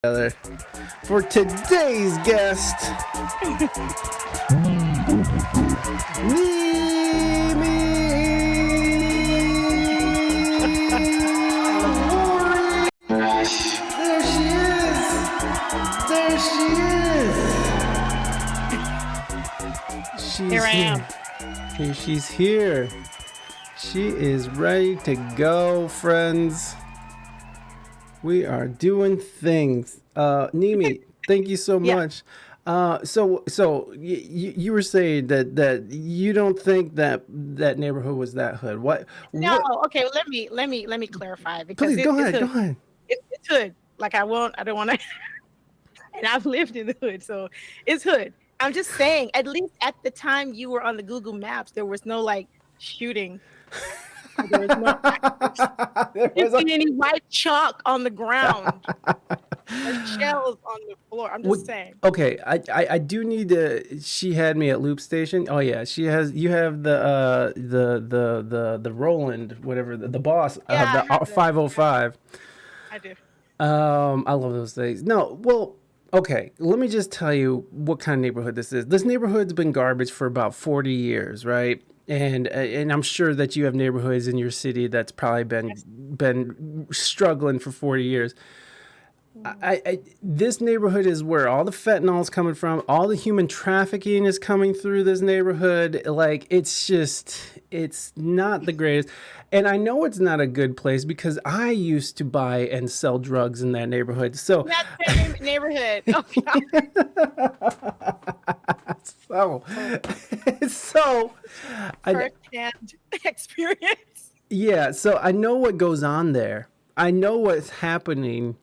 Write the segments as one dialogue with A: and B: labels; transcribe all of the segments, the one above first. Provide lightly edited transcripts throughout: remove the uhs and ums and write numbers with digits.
A: together for today's guest, NimiWari. There she is. There she is. She's
B: Here I am.
A: Here she's here. She is ready to go, friends. We are doing things. Nimi, thank you so
B: Yeah.
A: much. So you were saying that you don't think that neighborhood was that hood. What?
B: No,
A: What?
B: okay. Well, let me clarify because
A: Please go
B: it's
A: ahead. Go
B: hood.
A: ahead.
B: It's hood. Like I don't want to. And I've lived in the hood, so it's hood. I'm just saying. At least at the time you were on the Google Maps, there was no like shooting. There was no actors.
A: There
B: You
A: was a-
B: see any white chalk on the ground or shells on the floor? I'm just saying.
A: Okay, I do need to. She had me at Loop Station. Oh yeah, she has. You have the Roland, whatever the boss,
B: Yeah, I
A: the
B: have the.
A: 505.
B: I do.
A: I love those things. No, well, okay. Let me just tell you what kind of neighborhood this is. This neighborhood's been garbage for about 40 years, right? And I'm sure that you have neighborhoods in your city that's probably
B: Yes.
A: been struggling for 40 years.
B: Mhm.
A: This neighborhood is where all the fentanyl is coming from. All the human trafficking is coming through this neighborhood. Like it's not the greatest. And I know it's not a good place because I used to buy and sell drugs in that neighborhood. So,
B: That same neighborhood. Oh God.
A: so,
B: Oh,
A: so, I,
B: first-hand experience.
A: yeah. So I know what goes on there. I know what's happening.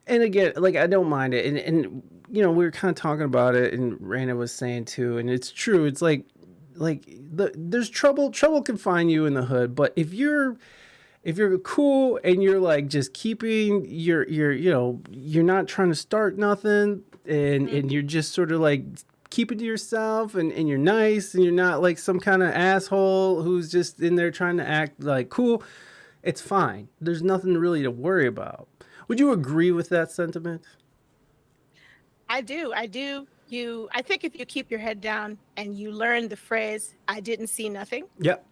A: And again, like I don't mind it, and we were kind of talking about it, and Raina was saying too, and it's true. It's there's trouble. Trouble can find you in the hood, but if you're cool and you're like just keeping you're not trying to start nothing, and you're just sort of like keeping to yourself, and you're nice, and you're not like some kind of asshole who's just in there trying to act like cool, it's fine. There's nothing really to worry about. Would you agree with that sentiment?
B: I do. I do. I think if you keep your head down and you learn the phrase, I didn't see nothing,
A: Yep.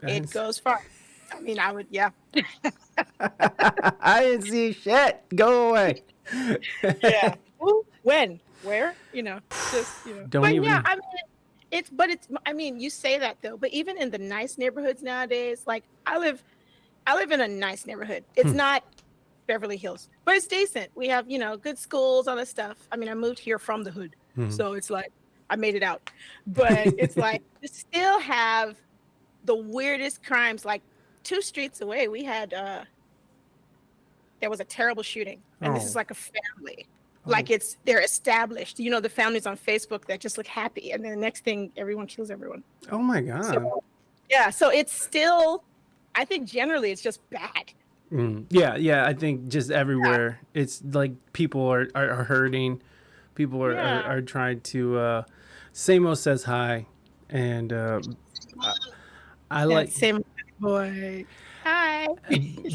B: it goes far. I mean, I would, yeah.
A: I didn't see shit. Go away.
B: Yeah. Who, when, where, just,
A: Don't
B: But yeah,
A: even.
B: I mean, I mean, you say that though, but even in the nice neighborhoods nowadays, like I live in a nice neighborhood. It's not Beverly Hills, but it's decent. We have, good schools, all this stuff. I mean, I moved here from the hood, so it's like I made it out. But it's like you still have the weirdest crimes. Like 2 streets away, we had there was a terrible shooting, and this is
A: Oh.
B: like a family. Like they're established. The families on Facebook that just look happy, and then the next thing, everyone kills everyone.
A: Oh my god.
B: So yeah, so it's still. I think generally it's just bad.
A: Yeah. I think just
B: Yeah,
A: everywhere, it's like people are hurting. People
B: yeah.
A: are trying to. Samo says hi, and I, I
B: That
A: like
B: same boy. Hi.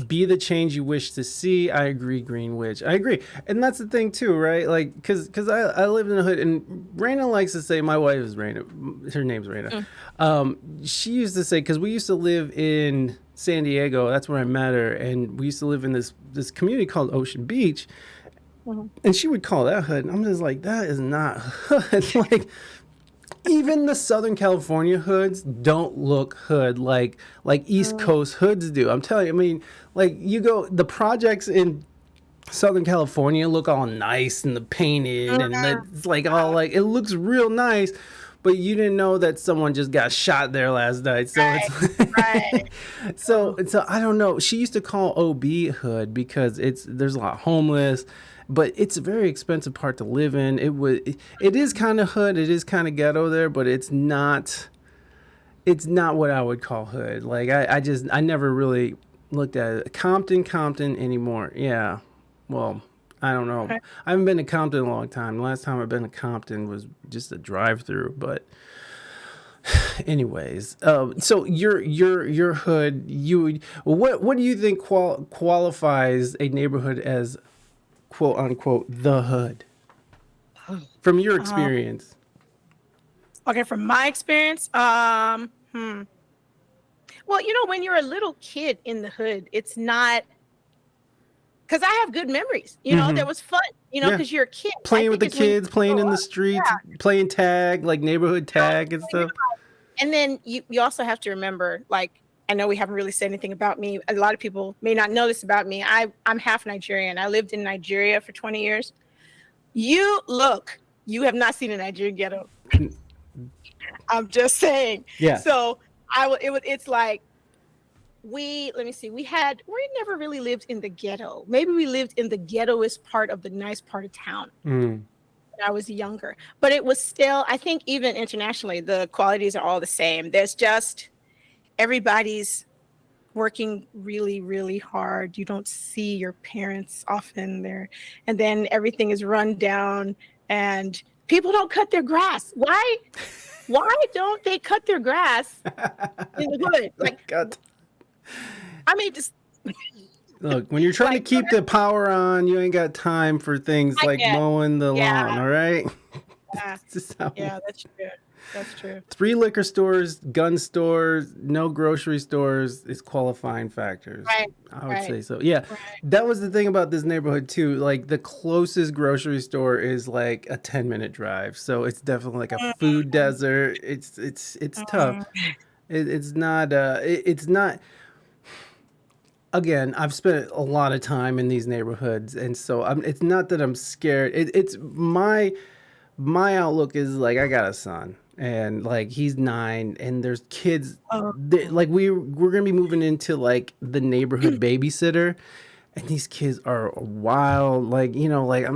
A: be the change you wish to see. I agree, Green Witch. I agree, and that's the thing too, right? Like, cause I lived in the hood, and Raina likes to say, my wife is Raina. Her name's Raina. She used to say, because we used to live in San Diego. That's where I met her, and we used to live in this community called Ocean Beach,
B: Mhm.
A: and she would call that hood, and I'm just like, that is not hood. Like, even the Southern California hoods don't look hood like East
B: Mm,
A: Coast hoods do. I'm telling you. I mean, like you go the projects in Southern California look all nice and the painted, and
B: mm,
A: it's like all like it looks real nice, but you didn't know that someone just got shot there last night. So
B: right, right.
A: it's
B: Oh,
A: so I don't know. She used to call OB hood because there's a lot of homeless, but it's a very expensive part to live in. It is kind of hood, it is kind of ghetto there, but it's not what I would call hood. Like I never really looked at it. Compton anymore. Yeah. Well, I don't know.
B: okay.
A: I haven't been to Compton in a long time. The last time I've been to Compton was just a drive through, but Anyways, so your hood, what do you think qualifies a neighborhood as quote unquote the hood from your
B: Um,
A: experience?
B: okay, from my experience, well, when you're a little kid in the hood, it's not because I have good memories.
A: Hmm.
B: There was fun.
A: Yeah,
B: Because you're a kid. I
A: playing with
B: think
A: the
B: it's when you
A: kids, playing
B: grow
A: in the
B: up.
A: streets,
B: Yeah,
A: playing tag, like neighborhood tag and
B: you
A: stuff.
B: And then you also have to remember, like, I know we haven't really said anything about me. A lot of people may not know this about me. I'm half Nigerian. I lived in Nigeria for 20 years. You have not seen a Nigerian ghetto. I'm just saying.
A: Yeah.
B: So it's like let me see, we never really lived in the ghetto. Maybe we lived in the ghettoest part of the nice part of town
A: Mm.
B: when I was younger. But it was still, I think even internationally, the qualities are all the same. There's just everybody's working really, really hard. You don't see your parents often there. And then everything is run down and people don't cut their grass. Why don't they cut their grass in the hood? Like,
A: God.
B: I mean, just
A: Look, when you're trying to
B: like,
A: keep the power on, you ain't got time for things
B: I
A: like
B: get,
A: mowing the
B: yeah,
A: lawn, all right?
B: yeah,
A: This is how
B: yeah, that's true. That's true.
A: 3 liquor stores, gun stores, no grocery stores is qualifying factors.
B: Right,
A: I would
B: right,
A: say so. Yeah.
B: right.
A: That was the thing about this neighborhood too. Like the closest grocery store is like a 10-minute drive. So it's definitely like a food
B: Mm,
A: desert. It's tough.
B: mm,
A: It's not again, I've spent a lot of time in these neighborhoods and so it's not that I'm scared. It's my outlook is like I got a son and like he's 9 and there's kids
B: oh,
A: like we're gonna be moving into like the neighborhood babysitter and these kids are wild like like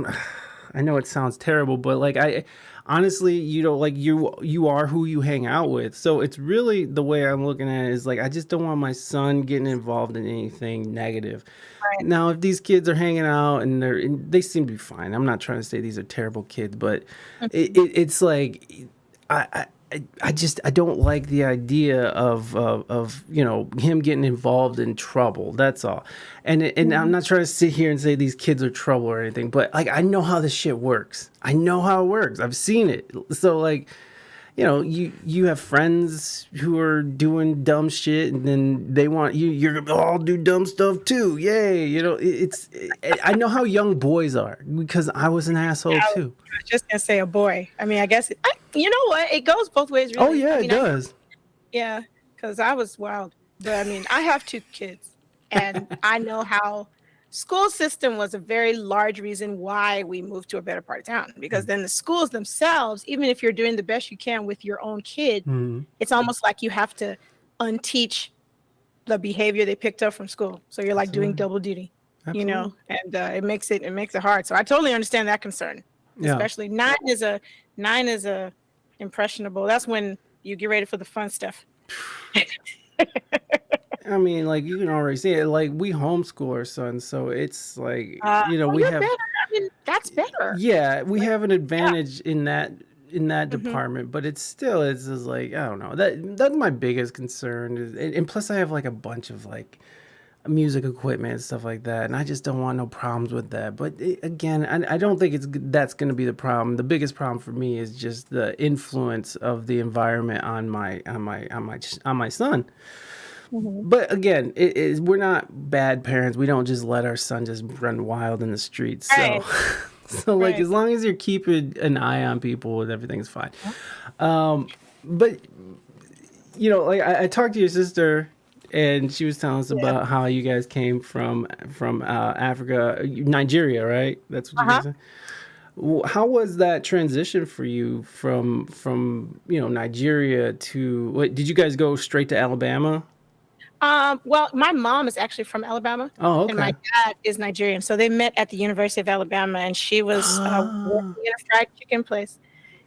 A: I know it sounds terrible but like I honestly like you are who you hang out with, so it's really the way I'm looking at it is like I just don't want my son getting involved in anything negative.
B: right.
A: Now, if these kids are hanging out and they seem to be fine. I'm not trying to say these are terrible kids, but
B: Mhm.
A: it's like I just I don't like the idea of him getting involved in trouble. That's all. And I'm
B: Mhm.
A: not trying to sit here and say these kids are trouble or anything, but like I know how this shit works. I know how it works. I've seen it. So like you have friends who are doing dumb shit and then they want you're gonna all do dumb stuff too. Yay. I know how young boys are because I was an asshole
B: I was
A: too.
B: just gonna say a boy. I mean, I guess you know what? It goes both ways,
A: Oh
B: really. I
A: yeah, it
B: mean,
A: does.
B: yeah, because I was wild, but I mean, I have 2 kids, and I know how school system was a very large reason why we moved to a better part of town. Because then the schools themselves, even if you're doing the best you can with your own kid,
A: Mhm.
B: it's almost like you have to unteach the behavior they picked up from school. So you're like doing
A: Absolutely.
B: double duty,
A: Absolutely.
B: and it makes it hard. So I totally understand that concern.
A: Yeah.
B: Especially nine is a impressionable. That's when you get ready for the fun stuff.
A: I mean, like you can already see it. Like we homeschool our son, so it's like
B: Oh,
A: we
B: you're
A: have
B: better. I mean, that's better.
A: yeah, we
B: Like,
A: have an
B: yeah.
A: advantage in that
B: Hmm.
A: department, but it's just like I don't know. That's my biggest concern and plus I have like a bunch of like music equipment and stuff like that, and I just don't want no problems with that. But again, I don't think that's going to be the problem. The biggest problem for me is just the influence of the environment on my son.
B: Hmm.
A: But again, we're not bad parents. We don't just let our son just run wild in the streets. So,
B: Right,
A: so like
B: right.
A: as long as you're keeping an eye on people, and everything's fine. But like I talked to your sister, and she was telling us
B: Yeah.
A: about how you guys came from Africa, Nigeria, right? That's what you
B: Uh-huh.
A: guys said. How was that transition for you from Nigeria to what? Did you guys go straight to Alabama?
B: Well, my mom is actually from Alabama,
A: Oh,
B: and my
A: okay.
B: dad is Nigerian. So they met at the University of Alabama, and she was
A: Ah,
B: working in a fried chicken place.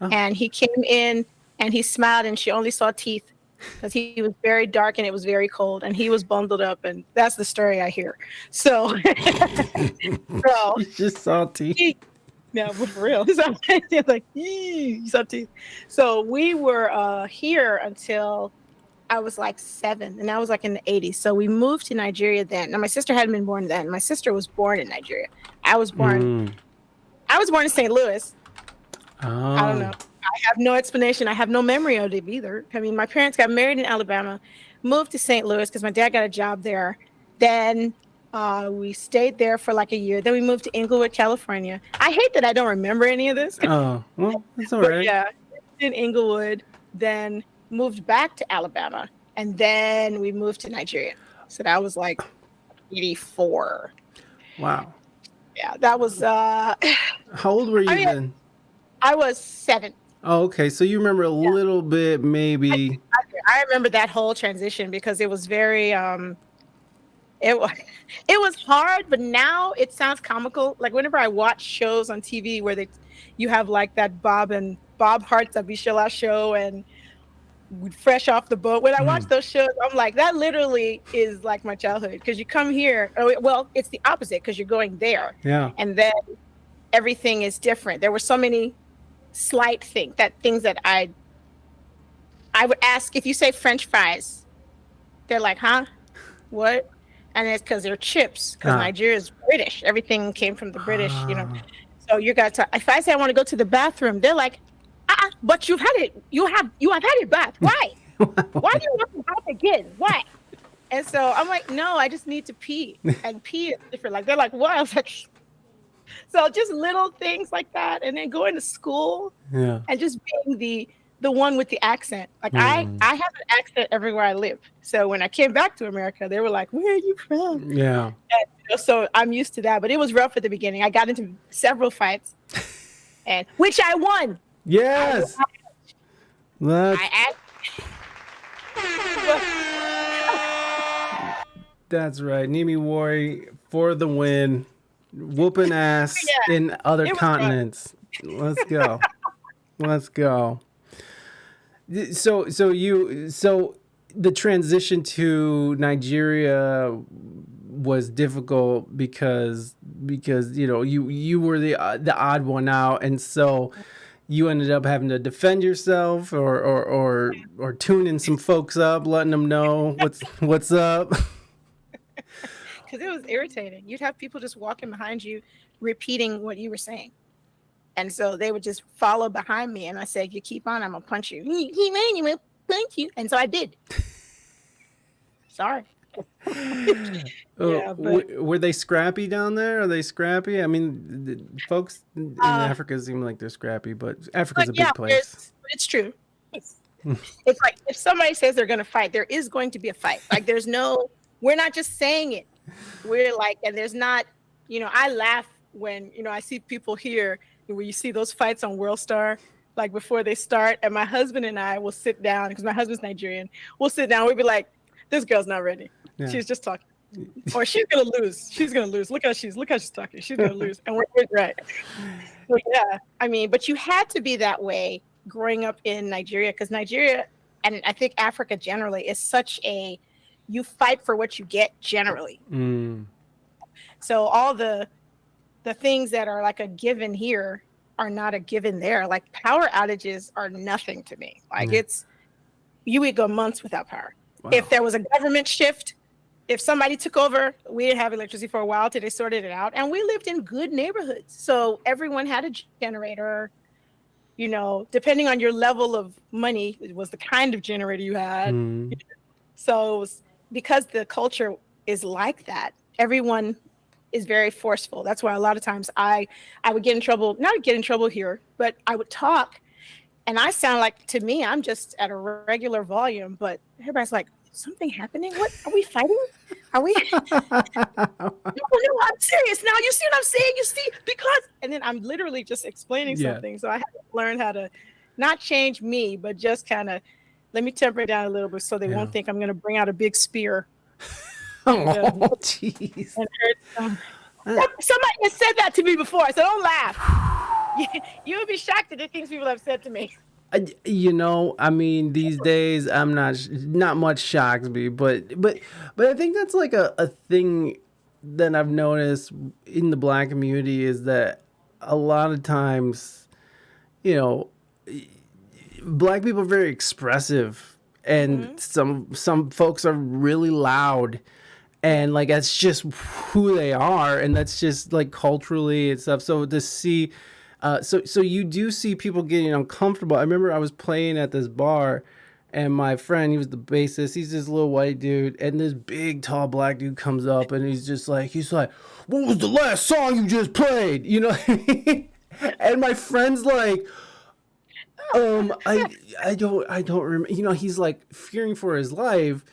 A: oh,
B: And he came in and he smiled, and she only saw teeth because he was very dark and it was very cold, and he was bundled up, and that's the story I hear. So, so
A: you just salty.
B: he, No, but for real. So it's like, something. So we were here until I was like 7, and I was like in the 80s. So we moved to Nigeria then. Now my sister hadn't been born then. My sister was born in Nigeria. I was born.
A: Mm.
B: I was born in St. Louis. I don't
A: Oh.
B: know. I have no explanation. I have no memory of it either. I mean, my parents got married in Alabama, moved to St. Louis because my dad got a job there. Then we stayed there for like a year. Then we moved to Inglewood, California. I hate that I don't remember any of this.
A: Oh. Well, that's all
B: But
A: right.
B: yeah, in Inglewood, then moved back to Alabama, and then we moved to Nigeria. So that was like 84.
A: Wow.
B: Yeah, that was
A: How old were you then?
B: I was 7.
A: Oh, okay. So you remember a little bit, maybe.
B: I remember that whole transition because it was very it was it was hard, but now it sounds comical. Like whenever I watch shows on TV where you have like that Bob Hart's Abishala show and Fresh Off the Boat. When I watch those shows, I'm like, that literally is like my childhood because you come here. Well, it's the opposite because you're going there.
A: Yeah.
B: And then everything is different. There were so many slight things that I would ask if you say French fries, they're like, huh? What? And it's because they're chips, because Nigeria is British. Everything came from the British, you know. So you got to, if I say I want to go to the bathroom, they're like, but you have had a bath. Why? Why do you want to bath again? Why? And so I'm like, no, I just need to pee. And pee is different. Like, they're like, what? I was like, so just little things like that. And then going to school and just being the one with the accent. Like I have an accent everywhere I live. So when I came back to America, they were like, where are you from?
A: Yeah.
B: And, so I'm used to that. But it was rough at the beginning. I got into several fights, and which I won.
A: Yes. That's right. NimiWari for the win. Whooping ass in other continents. Let's go. Let's go. So the transition to Nigeria was difficult because you know you were the odd one out, and so you ended up having to defend yourself or tune in some folks up, letting them know what's up.
B: Because it was irritating. You'd have people just walking behind you, repeating what you were saying. And so they would just follow behind me. And I said, you keep on, I'm going to punch you. He made me punch you. And so I did. Sorry.
A: Were they scrappy down there? Are they scrappy? I mean, the folks in Africa seem like they're scrappy, but Africa's a big place.
B: It's true. It's like if somebody says they're going to fight, there is going to be a fight. Like we're not just saying it. We're like, and there's not, I laugh when, I see people here where you see those fights on World Star, like before they start. And my husband and I will sit down because my husband's Nigerian. We'll sit down. We'll be like, this girl's not ready. Yeah. She's just talking. Or she's going to lose. She's going to lose. Look how she's talking. She's going to lose. And we're right. So yeah, I mean, but you had to be that way growing up in Nigeria because Nigeria, and I think Africa generally, is such you fight for what you get generally. So all the things that are like a given here are not a given there. Like power outages are nothing to me. Like you would go months without power. Wow. If there was a government shift, if somebody took over, we didn't have electricity for a while till they sorted it out. And we lived in good neighborhoods. So everyone had a generator, depending on your level of money, it was the kind of generator you had. So it was, because the culture is like that, everyone is very forceful. That's why a lot of times I would get in trouble, not get in trouble here, but I would talk and I sound like, to me, I'm just at a regular volume, but everybody's like, something happening? What, are we fighting? Are we? No, I'm serious. Now you see what I'm saying? You see, because, and then I'm literally just explaining something. So I had to learn how to not change me, but just kind of, let me temper it down a little bit so they won't think I'm going to bring out a big spear.
A: Oh, jeez.
B: Somebody has said that to me before, so don't laugh. You would be shocked at the things people have said to me.
A: I mean, these days I'm not much shocks me, but I think that's like a thing that I've noticed in the Black community is that a lot of times, you know, black people are very expressive, and
B: Mm-hmm.
A: some folks are really loud,
B: Yeah.
A: and like that's just who they are, and that's just like culturally and stuff. So to see, so you do see people getting uncomfortable. I remember I was playing at this bar, and my friend, he was the bassist. He's this little white dude, and this big tall black dude comes up, and he's like, "What was the last song you just played?" You know what I mean? And my friend's like, I don't remember. You know, he's like fearing for his life,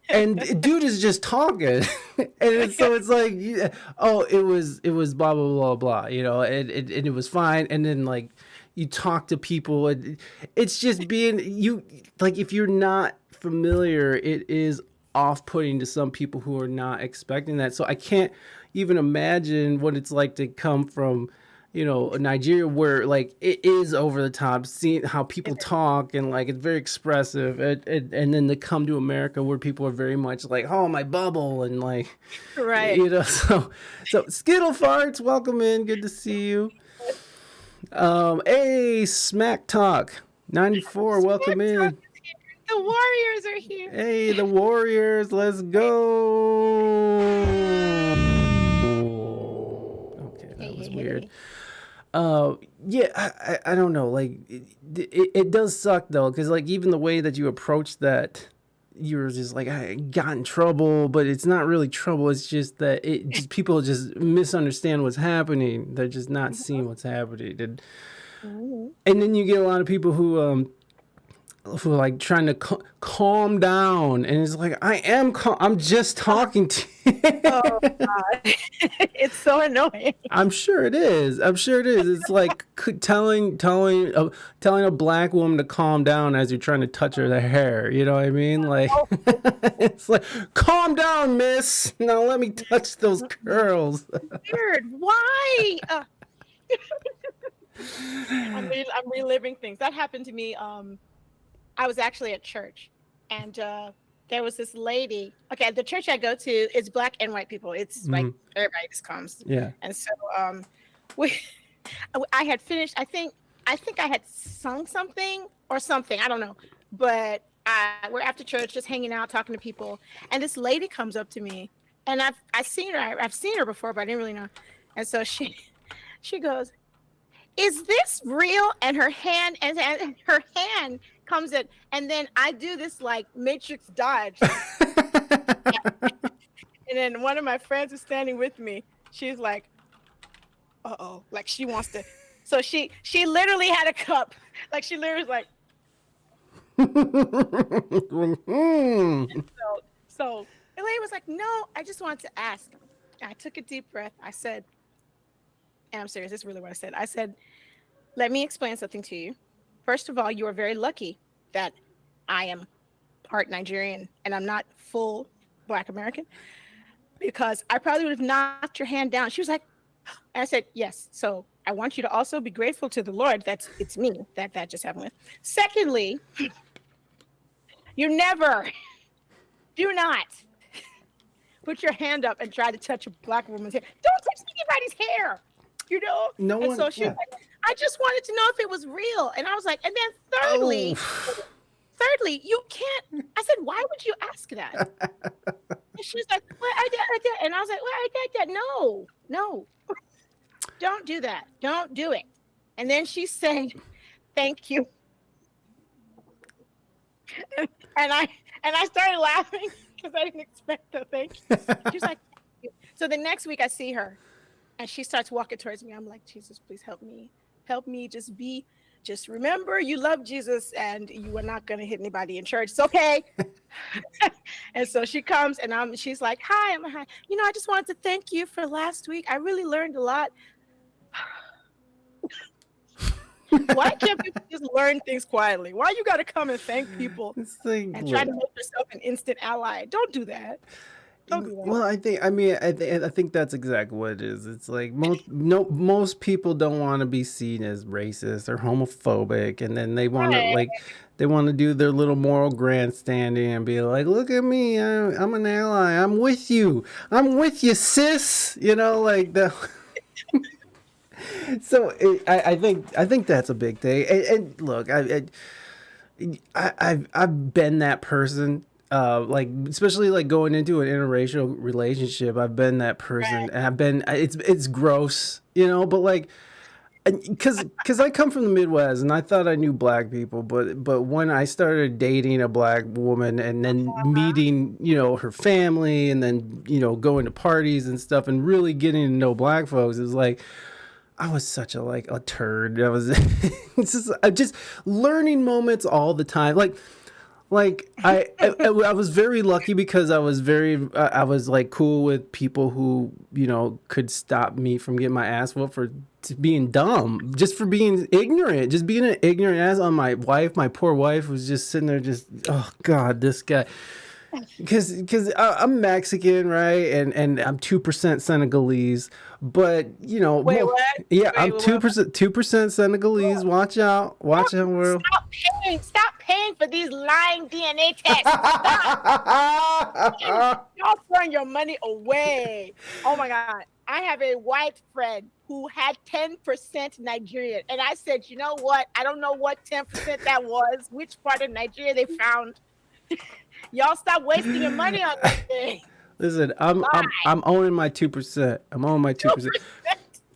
A: and dude is just talking, and so it's like, yeah, oh, it was blah blah blah blah, you know, and it was fine, and then like you talk to people, and it's just being you, like if you're not familiar, it is off-putting to some people who are not expecting that. So I can't even imagine what it's like to come from, Nigeria, where like it is over the top, seeing how people talk, and like it's very expressive, and then to come to America where people are very much like, oh, my bubble, and like,
B: Right.
A: so Skittle Farts, welcome in, good to see you. Hey, Smack Talk 94, welcome
B: Smack Talk
A: in.
B: is here. The Warriors are here.
A: Hey, the Warriors, let's go. Okay,
B: Hey,
A: that was
B: hey,
A: weird.
B: hey.
A: Yeah, I don't know. Like, it does suck though, because like even the way that you approach that, you're just like, I got in trouble, but it's not really trouble. It's just that it just people just misunderstand what's happening. They're just not seeing what's happening,
B: Mhm.
A: and then you get a lot of people who are like trying to calm down, and it's like, I am calm. I'm just
B: Oh,
A: talking to you.
B: oh God. It's so annoying.
A: I'm sure it is. I'm sure it is. It's like telling a black woman to calm down as you're trying to touch her the hair. You know what I mean? Like,
B: Oh, oh, oh.
A: it's like, calm down, miss. Now let me touch those curls.
B: Weird. Why? I'm reliving things that happened to me. I was actually at church, and there was this lady. Okay, the church I go to is black and white people. It's like
A: Mm,
B: everybody just comes,
A: yeah.
B: and so we. I had finished. I think I had sung something or something. I don't know, but we're after church, just hanging out, talking to people, and this lady comes up to me, and I've seen her. I've seen her before, but I didn't really know. And so she goes, "Is this real?" And her hand comes in, and then I do this like matrix dodge, like, and then one of my friends is standing with me. She's like, "Uh-oh," like she wants to. So she literally had a cup, like she literally was like,
A: Mm.
B: so the lady was like, "No, I just wanted to ask." I took a deep breath. I said, and I'm serious. This is really what I said. I said, "Let me explain something to you. First of all, you are very lucky that I am part Nigerian and I'm not full Black American, because I probably would have knocked your hand down." She was like, and I said, "Yes. So I want you to also be grateful to the Lord that it's me that just happened with. Secondly, you never, do not put your hand up and try to touch a Black woman's hair. Don't touch anybody's hair, you know?"
A: No
B: And
A: one.
B: so she was
A: Yeah.
B: like, "I just wanted to know if it was real." And I was like, and then
A: Oh.
B: thirdly, you can't. I said, "Why would you ask that?" And she was like, "Well, I did." And I was like, "Well, I did that." No, no, don't do that. Don't do it. And then she said, "Thank you." And I started laughing because I didn't expect the thank you. She was like, "Thank you." So the next week I see her and she starts walking towards me. I'm like, "Jesus, please help me. Help me. Just remember you love Jesus and you are not going to hit anybody in church. It's okay." And so she comes and she's like, "Hi." I'm like, "Hi. I just wanted to thank you for last week. I really learned a lot." Why can't people just learn things quietly? Why you got to come and thank people
A: It's like,
B: and try
A: look.
B: to make yourself an instant ally? Don't do that. Don't do that.
A: Well, I think that's exactly what it is. It's like most people don't want to be seen as racist or homophobic, and then
B: Right.
A: they want to do their little moral grandstanding and be like, "Look at me, I'm an ally. I'm with you. I'm with you, sis." You know, like the So I think that's a big thing. And look, I've been that person. Like especially like going into an interracial relationship, I've been that person,
B: Right.
A: and I've been. It's gross, but like because I come from the Midwest and I thought I knew black people, but when I started dating a black woman and then meeting her family and then going to parties and stuff and really getting to know black folks, is like I was such a turd. I was it's just I'm just learning moments all the time. Like I was very lucky because I was like cool with people who could stop me from getting my ass whooped for being dumb, just for being ignorant, just being an ignorant ass on my wife. My poor wife was just sitting there, just oh god, this guy. Because I'm Mexican, right, and I'm 2% Senegalese, but
B: Wait, what?
A: yeah,
B: Wait,
A: I'm
B: what?
A: 2% Senegalese. Watch out, world.
B: Stop paying for these lying DNA tests. Stop. Y'all throwing your money away. Oh my God. I have a white friend who had 10% Nigerian. And I said, you know what? I don't know what 10% that was, which part of Nigeria they found. Y'all stop wasting your money on this thing.
A: Listen, I'm owning my 2%. I'm owning my 2%.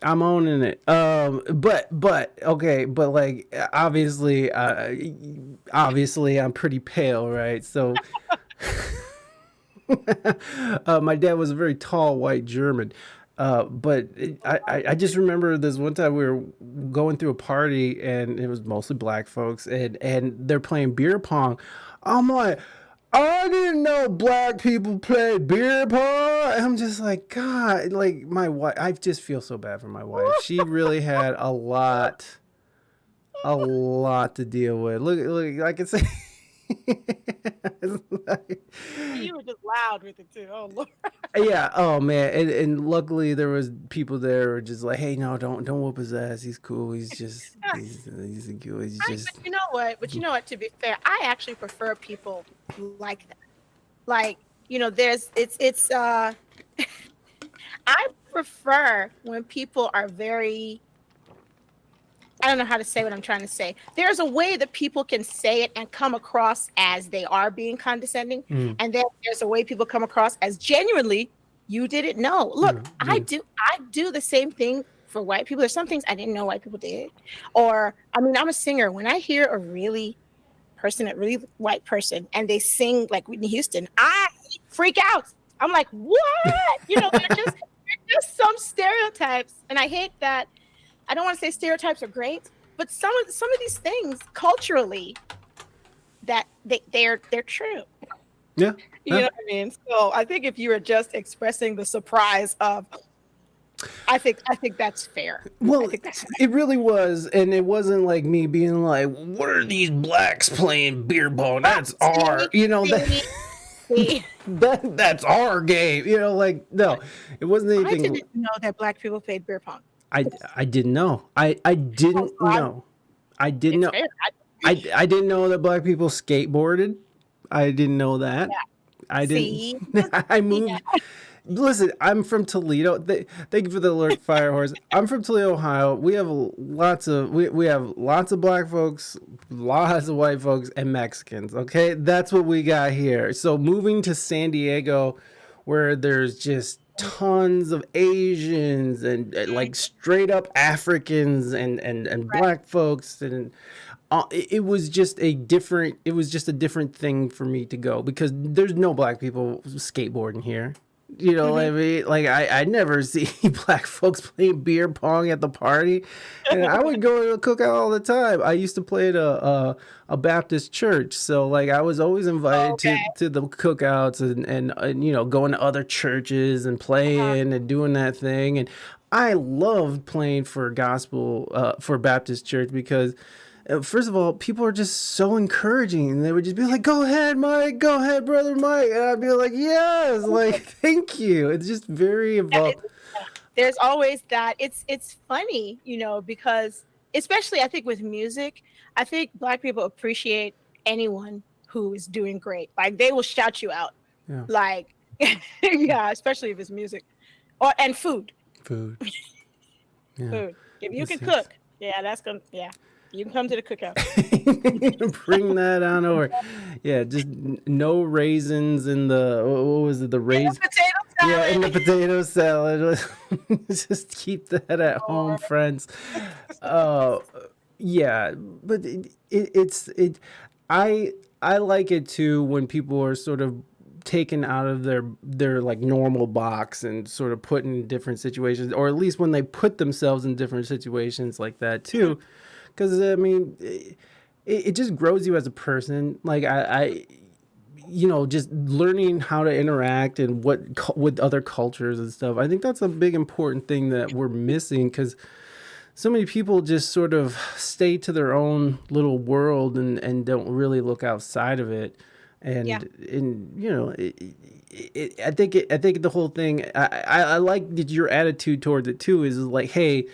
A: I'm owning it. But okay, but like obviously I'm pretty pale, right? So my dad was a very tall white German. But I just remember this one time we were going through a party and it was mostly black folks and they're playing beer pong. I'm like, I didn't know black people played beer pong. I'm just like, God, like my wife. I just feel so bad for my wife. She really had a lot to deal with. Look, I can say. It's like-
B: You were just loud with it too. Oh Lord.
A: yeah. Oh man. And luckily there was people there who were just like, hey, no, don't whoop his ass. He's cool. He's cool. He's just.
B: But you know what? To be fair, I actually prefer people like that. Like, there's it's I prefer when people are very, I don't know how to say what I'm trying to say. There's a way that people can say it and come across as they are being condescending.
A: Mm,
B: And then there's a way people come across as genuinely, you didn't know. Look,
A: yeah.
B: I do the same thing for white people. There's some things I didn't know white people did. Or, I mean, I'm a singer. When I hear a really white person, and they sing like Whitney Houston, I freak out. I'm like, what? They're just some stereotypes. And I hate that. I don't want to say stereotypes are great, but some of these things culturally that they're true.
A: Yeah.
B: You know what I mean? So I think if you were just expressing the surprise of, I think that's fair.
A: Well,
B: I think that's fair.
A: it really was, and it wasn't like me being like, "What are these blacks playing beer pong? That's our, that's our game." Like no, it wasn't
B: I
A: anything.
B: didn't know that black people played beer pong.
A: I didn't know. I didn't know. I didn't know.
B: Fair.
A: I didn't know that black people skateboarded. I didn't know that. I didn't.
B: See?
A: I moved. Listen, I'm from Toledo. Thank you for the alert, fire horse. I'm from Toledo, Ohio. We have lots of black folks, lots of white folks, and Mexicans. Okay, that's what we got here. So moving to San Diego, where there's just tons of Asians and like straight up Africans and black folks and. It was just a different thing for me to go because there's no black people skateboarding here. What I mean? Like I never see black folks playing beer pong at the party, and I would go to a cookout all the time. I used to play at a Baptist church, so like I was always invited to the cookouts and going to other churches and playing and doing that thing. And I loved playing for gospel for Baptist church because. First of all, people are just so encouraging, and they would just be like, "Go ahead, Mike. Go ahead, brother Mike," and I'd be like, "Yes, like thank you." It's just very evolved.
B: There's always that. It's funny, because especially I think with music, I think black people appreciate anyone who is doing great. Like they will shout you out.
A: Yeah.
B: Like, yeah, especially if it's music, and food.
A: Food. Yeah.
B: Food. If you
A: Let's
B: can
A: see.
B: cook, yeah, that's gonna yeah. You can come to the cookout.
A: Bring that on over. Yeah, just no raisins in the what was it? The
B: And a
A: raisin.
B: potato
A: Yeah, in
B: salad.
A: the potato salad. Just keep that at home,
B: Or
A: friends. Uh, yeah, but I I like it too when people are sort of taken out of their like normal box and sort of put in different situations, or at least when they put themselves in different situations like that
B: Mhm.
A: too, because I mean it just grows you as a person. Like I just learning how to interact and with other cultures and stuff. I think that's a big important thing that we're missing, because so many people just sort of stay to their own little world and don't really look outside of it.
B: Yeah.
A: And I think the whole thing, I like that your attitude towards it too is like, hey,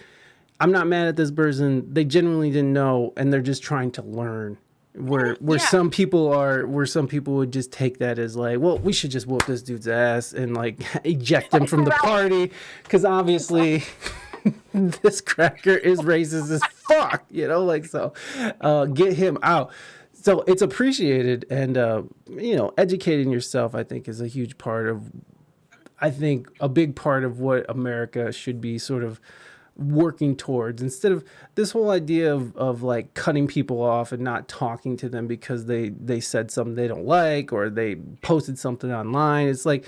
A: I'm not mad at this person. They genuinely didn't know, and they're just trying to learn.
B: Yeah.
A: Where some people would just take that as like, well, we should just whoop this dude's ass and like eject him from the
B: Right.
A: party, because obviously this cracker is racist as fuck, like so. Get him out. So it's appreciated, and educating yourself, I think, is a huge part of. I think a big part of what America should be sort of working towards, instead of this whole idea of like cutting people off and not talking to them because they said something they don't like, or they posted something online. It's like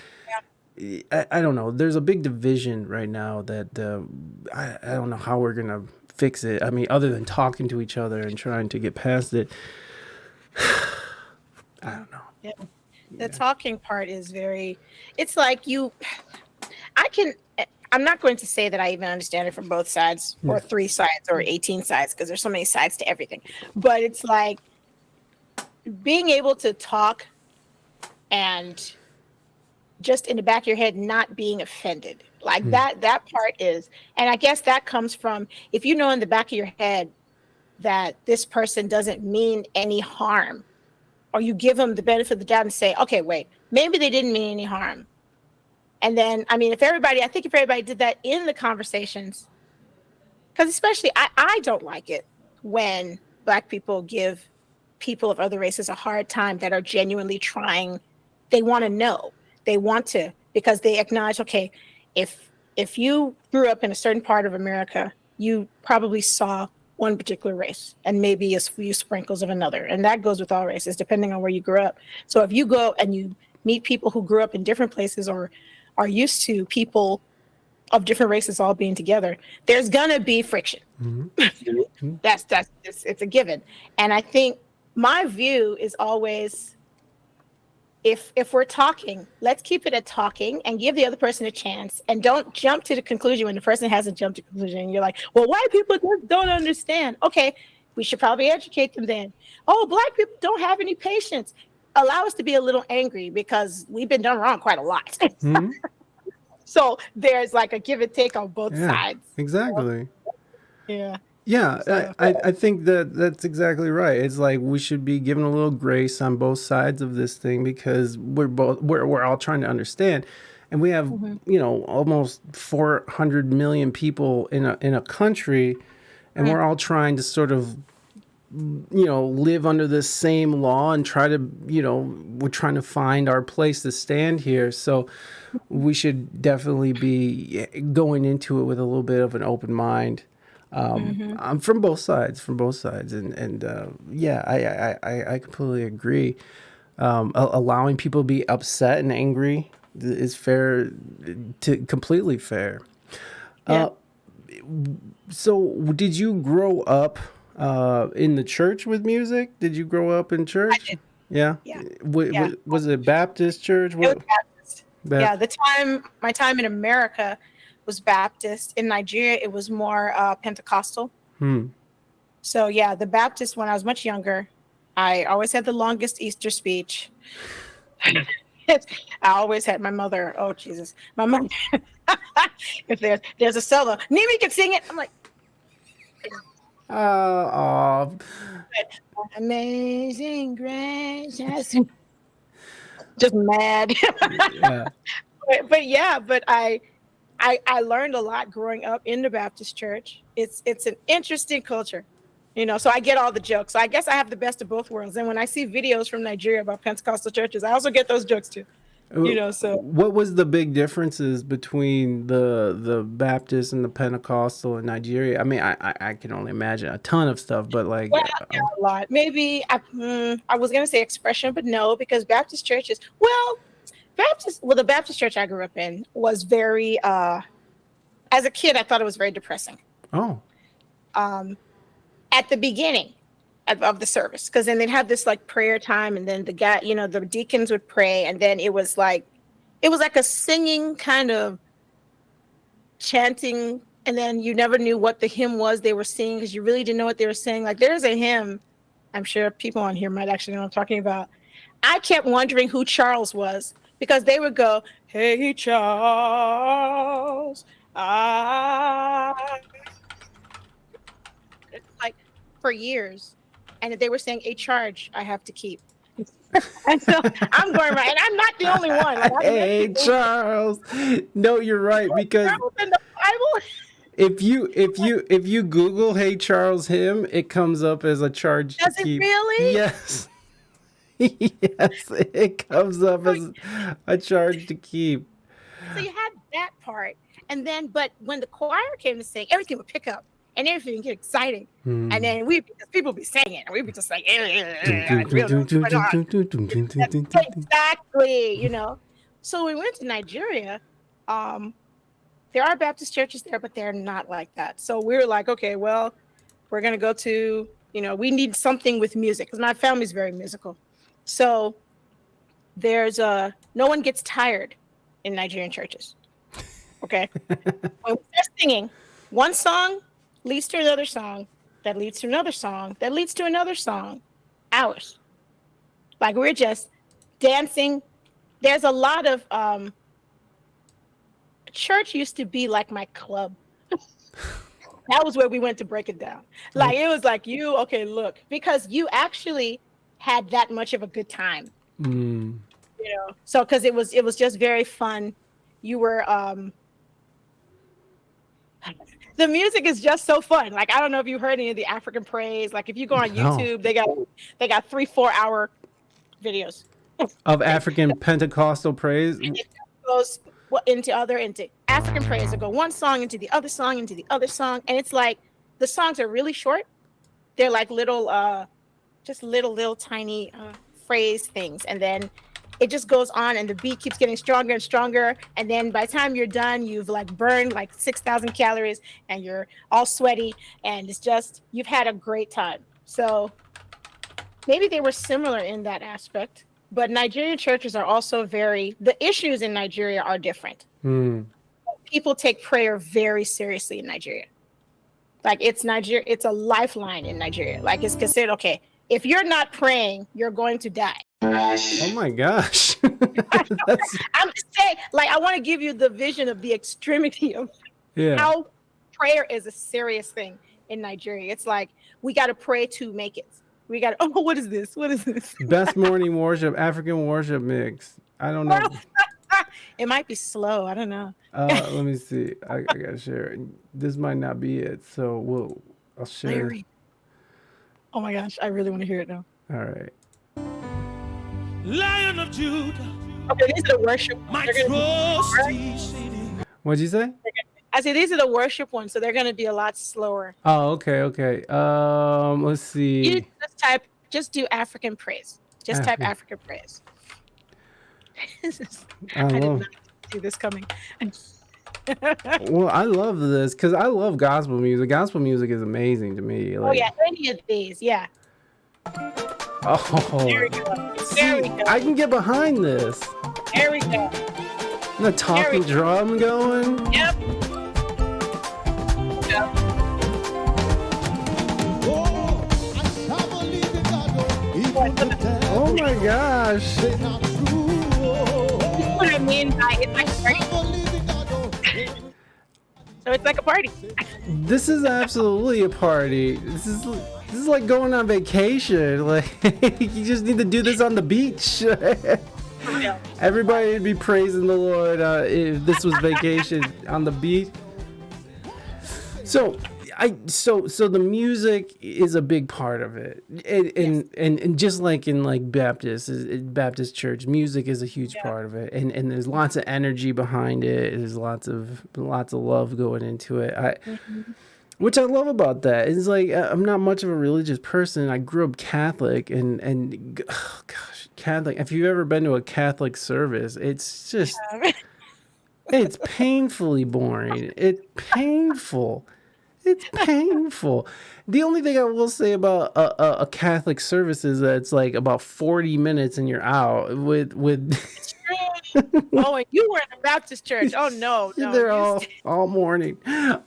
A: I don't know, there's a big division right now that I don't know how we're gonna fix it. I mean, other than talking to each other and trying to get past it. I
B: Yeah.
A: don't know.
B: Yeah. The talking part is very, it's like I can, I'm not going to say that I even understand it from both sides
A: Yeah.
B: or three sides or 18 sides, because there's so many sides to everything. But it's like being able to talk and just in the back of your head not being offended. Like that part is, and I guess that comes from, if you know in the back of your head that this person doesn't mean any harm, or you give them the benefit of the doubt and say, okay, wait, maybe they didn't mean any harm. And then, I mean, I think if everybody did that in the conversations, because especially I don't like it when Black people give people of other races a hard time that are genuinely trying. They want to know. They want to, because they acknowledge, okay, if you grew up in a certain part of America, you probably saw one particular race and maybe a few sprinkles of another. And that goes with all races, depending on where you grew up. So if you go and you meet people who grew up in different places or are used to people of different races all being together, there's gonna be friction. That's it's a given. And I think my view is always, if we're talking, let's keep it a talking and give the other person a chance, and don't jump to the conclusion when the person hasn't jumped to conclusion and you're like, well, white people just don't understand. Okay, we should probably educate them then. Oh, Black people don't have any patience. Allow us to be a little angry because we've been done wrong quite a lot. So there's like a give and take on both
A: Yeah,
B: sides.
A: exactly.
B: Yeah.
A: Yeah,
B: So
A: I think that's exactly right. It's like we should be given a little grace on both sides of this thing, because we're all trying to understand, and we have
B: mhm,
A: almost 400 million people in a country, and
B: mm,
A: we're all trying to sort of live under the same law and try to we're trying to find our place to stand here. So we should definitely be going into it with a little bit of an open mind.
B: mhm.
A: From both sides, and yeah, I completely agree. Allowing people to be upset and angry is fair, to completely fair.
B: Yeah,
A: So, did you grow up in the church with music? Did you grow up in
B: I
A: church?
B: did.
A: Yeah.
B: Yeah, yeah.
A: Was it Baptist church?
B: It was
A: What?
B: Baptist. Yeah,
A: Baptist.
B: my time in America was Baptist. In Nigeria, it was more Pentecostal.
A: Hmm.
B: So yeah, the Baptist, when I was much younger, I always had the longest Easter speech. I always had my mother. Oh Jesus, my mother. If there's a solo, Nimi can sing it. I'm like,
A: Oh,
B: Amazing Grace. Yes. Just mad.
A: yeah.
B: But yeah, but I I learned a lot growing up in the Baptist church. It's an interesting culture, so I get all the jokes. So I guess I have the best of both worlds. And when I see videos from Nigeria about Pentecostal churches, I also get those jokes too. So
A: what was the big differences between the Baptist and the Pentecostal in Nigeria? I mean, I can only imagine a ton of stuff, but like,
B: well, yeah, a lot. Maybe I was gonna say expression, but no, because Baptist churches, the Baptist church I grew up in was very as a kid I thought it was very depressing.
A: oh,
B: At the beginning of the service, because then they'd have this like prayer time, and then the guy, the deacons would pray, and then it was like a singing kind of chanting, and then you never knew what the hymn was they were singing because you really didn't know what they were saying. Like there's a hymn, I'm sure people on here might actually know what I'm talking about. I kept wondering who Charles was, because they would go, "Hey Charles, like for years, and they were saying a charge I have to keep." And so I'm going right, and I'm not the only one. Like,
A: hey Charles, no, you're right, because
B: in the Bible.
A: if you Google "Hey Charles" hymn, it comes up as a charge to
B: Does it
A: keep.
B: really?
A: Yes. Yes, it comes up as a charge to keep.
B: So you had that part, and then but when the choir came to sing, everything would pick up and everything would get exciting, and then because people would be singing, and we'd be just like, exactly, So we went to Nigeria. There are Baptist churches there, but they're not like that. So we were like, okay, well, we're gonna go to, we need something with music because my family's very musical. So there's no one gets tired in Nigerian churches. Okay. When we're singing, one song leads to another song, that leads to another song, that leads to another song, hours. Like we're just dancing. There's a lot of church used to be like my club. That was where we went to break it down. Like it was like okay, look, because you actually had that much of a good time. So because it was just very fun. You were the music is just so fun. Like I don't know if you heard any of the African praise. Like if you go on YouTube, they got 3-4 hour videos
A: of African Pentecostal praise.
B: And it goes into African praise. It go one song into the other song into the other song, and it's like the songs are really short. They're like little just little tiny phrase things, and then it just goes on, and the beat keeps getting stronger and stronger, and then by the time you're done, you've like burned like 6,000 calories, and you're all sweaty, and it's just you've had a great time. So maybe they were similar in that aspect, but Nigerian churches are also the issues in Nigeria are different. People take prayer very seriously in Nigeria. Like it's a lifeline in Nigeria. Like it's considered, okay, if you're not praying, you're going to die.
A: Oh my gosh.
B: I'm just saying, like, I want to give you the vision of the extremity of how prayer is a serious thing in Nigeria. It's like, we got to pray to make it. We got to, what is this? What is this?
A: Best morning worship, African worship mix. I don't know.
B: It might be slow. I don't know.
A: Let me see. I got to share it. This might not be it. So I'll share.
B: Oh my gosh. I really want to hear it now.
A: All right.
C: Lion of Judah.
B: Okay, these are the worship.
A: What'd you say?
B: I said these are the worship ones, so they're going to be a lot slower.
A: Oh, okay. Let's see.
B: You just do African praise. Just type African praise. I did not see this coming.
A: Well, I love this because I love gospel music. Gospel music is amazing to me. Like,
B: oh yeah, any of these, yeah.
A: Oh,
B: there we go. There we go.
A: I can get behind this.
B: There we go.
A: The talking drum going.
B: Yep.
A: Oh my gosh.
B: That's what I mean by it's like a party. So it's like a party.
A: This is absolutely a party. This is like going on vacation. Like you just need to do this on the beach.
B: For No.
A: Everybody would be praising the Lord if this was vacation on the beach. So so the music is a big part of it,
B: Yes.
A: and just like in like Baptist church, music is a huge
B: Yeah.
A: part of it, and there's lots of energy behind it. There's lots of love going into it.
B: Mhm.
A: Which I love about that. It's like I'm not much of a religious person. I grew up Catholic, and oh gosh, Catholic. If you've ever been to a Catholic service, it's just it's painfully boring. It's painful. It's painful. The only thing I will say about a Catholic service is that it's like about 40 minutes and you're out with
B: It's true. Oh, and you were in a Baptist church. Oh no, no,
A: they're
B: you stay.
A: all morning, into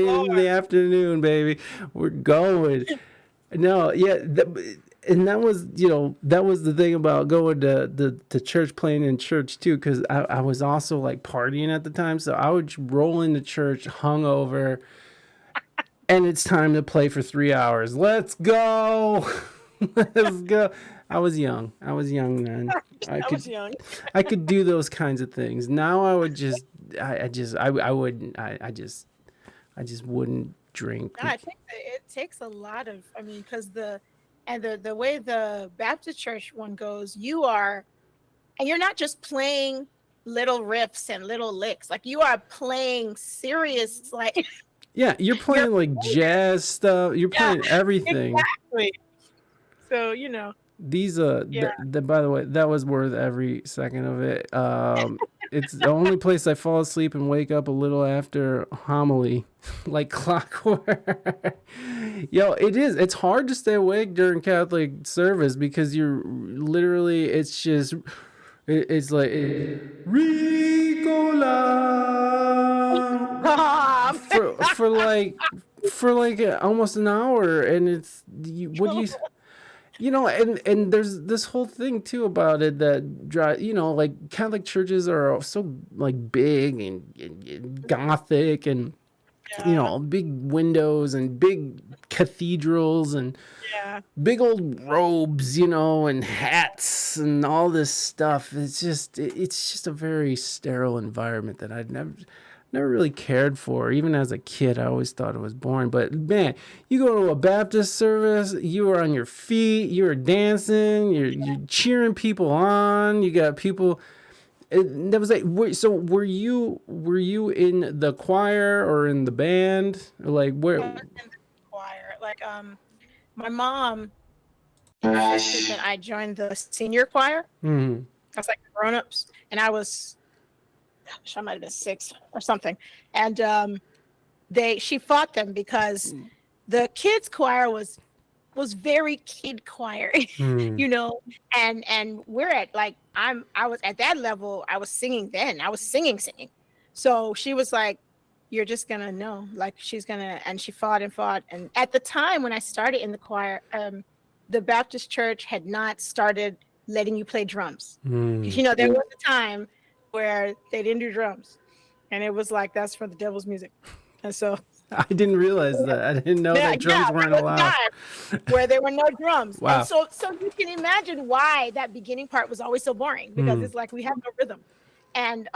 B: Lord.
A: the afternoon, baby. We're going. No, yeah, and that was that was the thing about going to church, playing in church too, because I was also like partying at the time, so I would roll into church hungover. And it's time to play for 3 hours. Let's go. Let's go. I was young. I was young then. I
B: I
A: could
B: was young.
A: I could do those kinds of things. Now I would just I wouldn't I just wouldn't drink.
B: No, I think that it takes a lot of, I mean, because the way the Baptist church one goes, and you're not just playing little riffs and little licks, like you are playing serious, like
A: Yeah, you're
B: you're
A: playing like jazz stuff. You're
B: yeah,
A: playing everything.
B: exactly. So
A: These
B: yeah.
A: by the way, that was worth every second of it. It's the only place I fall asleep and wake up a little after homily, like clockwork. Yo, it is. It's hard to stay awake during Catholic service because you're literally. It's just. It's like Ricola for like almost an hour, and it's what do you. And there's this whole thing too about it that drive, like Catholic churches are so like big and gothic and
B: Yeah,
A: big windows and big cathedrals and
B: yeah.
A: big old robes, and hats and all this stuff. It's just a very sterile environment that I'd never really cared for. Even as a kid, I always thought it was boring. But man, you go to a Baptist service, you are on your feet, you are dancing, you're cheering people on. You got people. That was like. So were you in the choir or in the band? Or like where?
B: I was in the choir. Like my mom insisted that I join the senior choir.
A: Hmm.
B: That's like the grown-ups, and I might have been 6 or something. And she fought them because the kids choir was very kid choir,
A: Hmm.
B: you know, and we're at like I was at that level. I was singing then. I was singing. So she was like, "You're just gonna know." Like she's gonna, and she fought and fought. And at the time when I started in the choir, the Baptist church had not started letting you play drums.
A: Hmm.
B: 'Cause, there was a time where they didn't do drums, and it was like that's for the devil's music. And so
A: I didn't realize that. I didn't know that drums
B: there
A: weren't
B: was a
A: allowed.
B: time where there were no drums.
A: Wow.
B: And so you can imagine why that beginning part was always so boring, because it's like we have no rhythm. And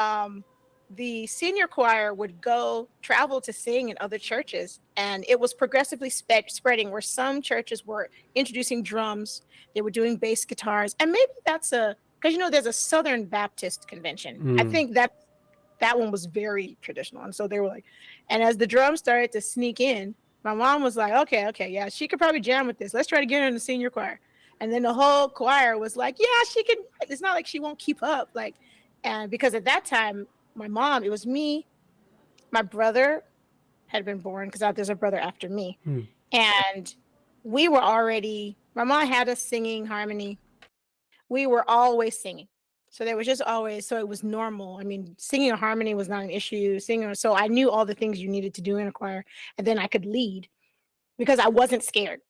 B: the senior choir would go travel to sing in other churches, and it was progressively spreading, where some churches were introducing drums, they were doing bass guitars, and maybe that's because there's a Southern Baptist convention. I think that one was very traditional. And so they were like, and as the drums started to sneak in, my mom was like, okay, yeah, she could probably jam with this. Let's try to get her in the senior choir. And then the whole choir was like, yeah, she can. It's not like she won't keep up. Like, and because at that time, my mom, it was me, my brother had been born, because there's a brother after me. And we were already, my mom had us singing harmony. We were always singing. So there was just always, so it was normal. I mean, singing a harmony was not an issue. So I knew all the things you needed to do in a choir, and then I could lead because I wasn't scared.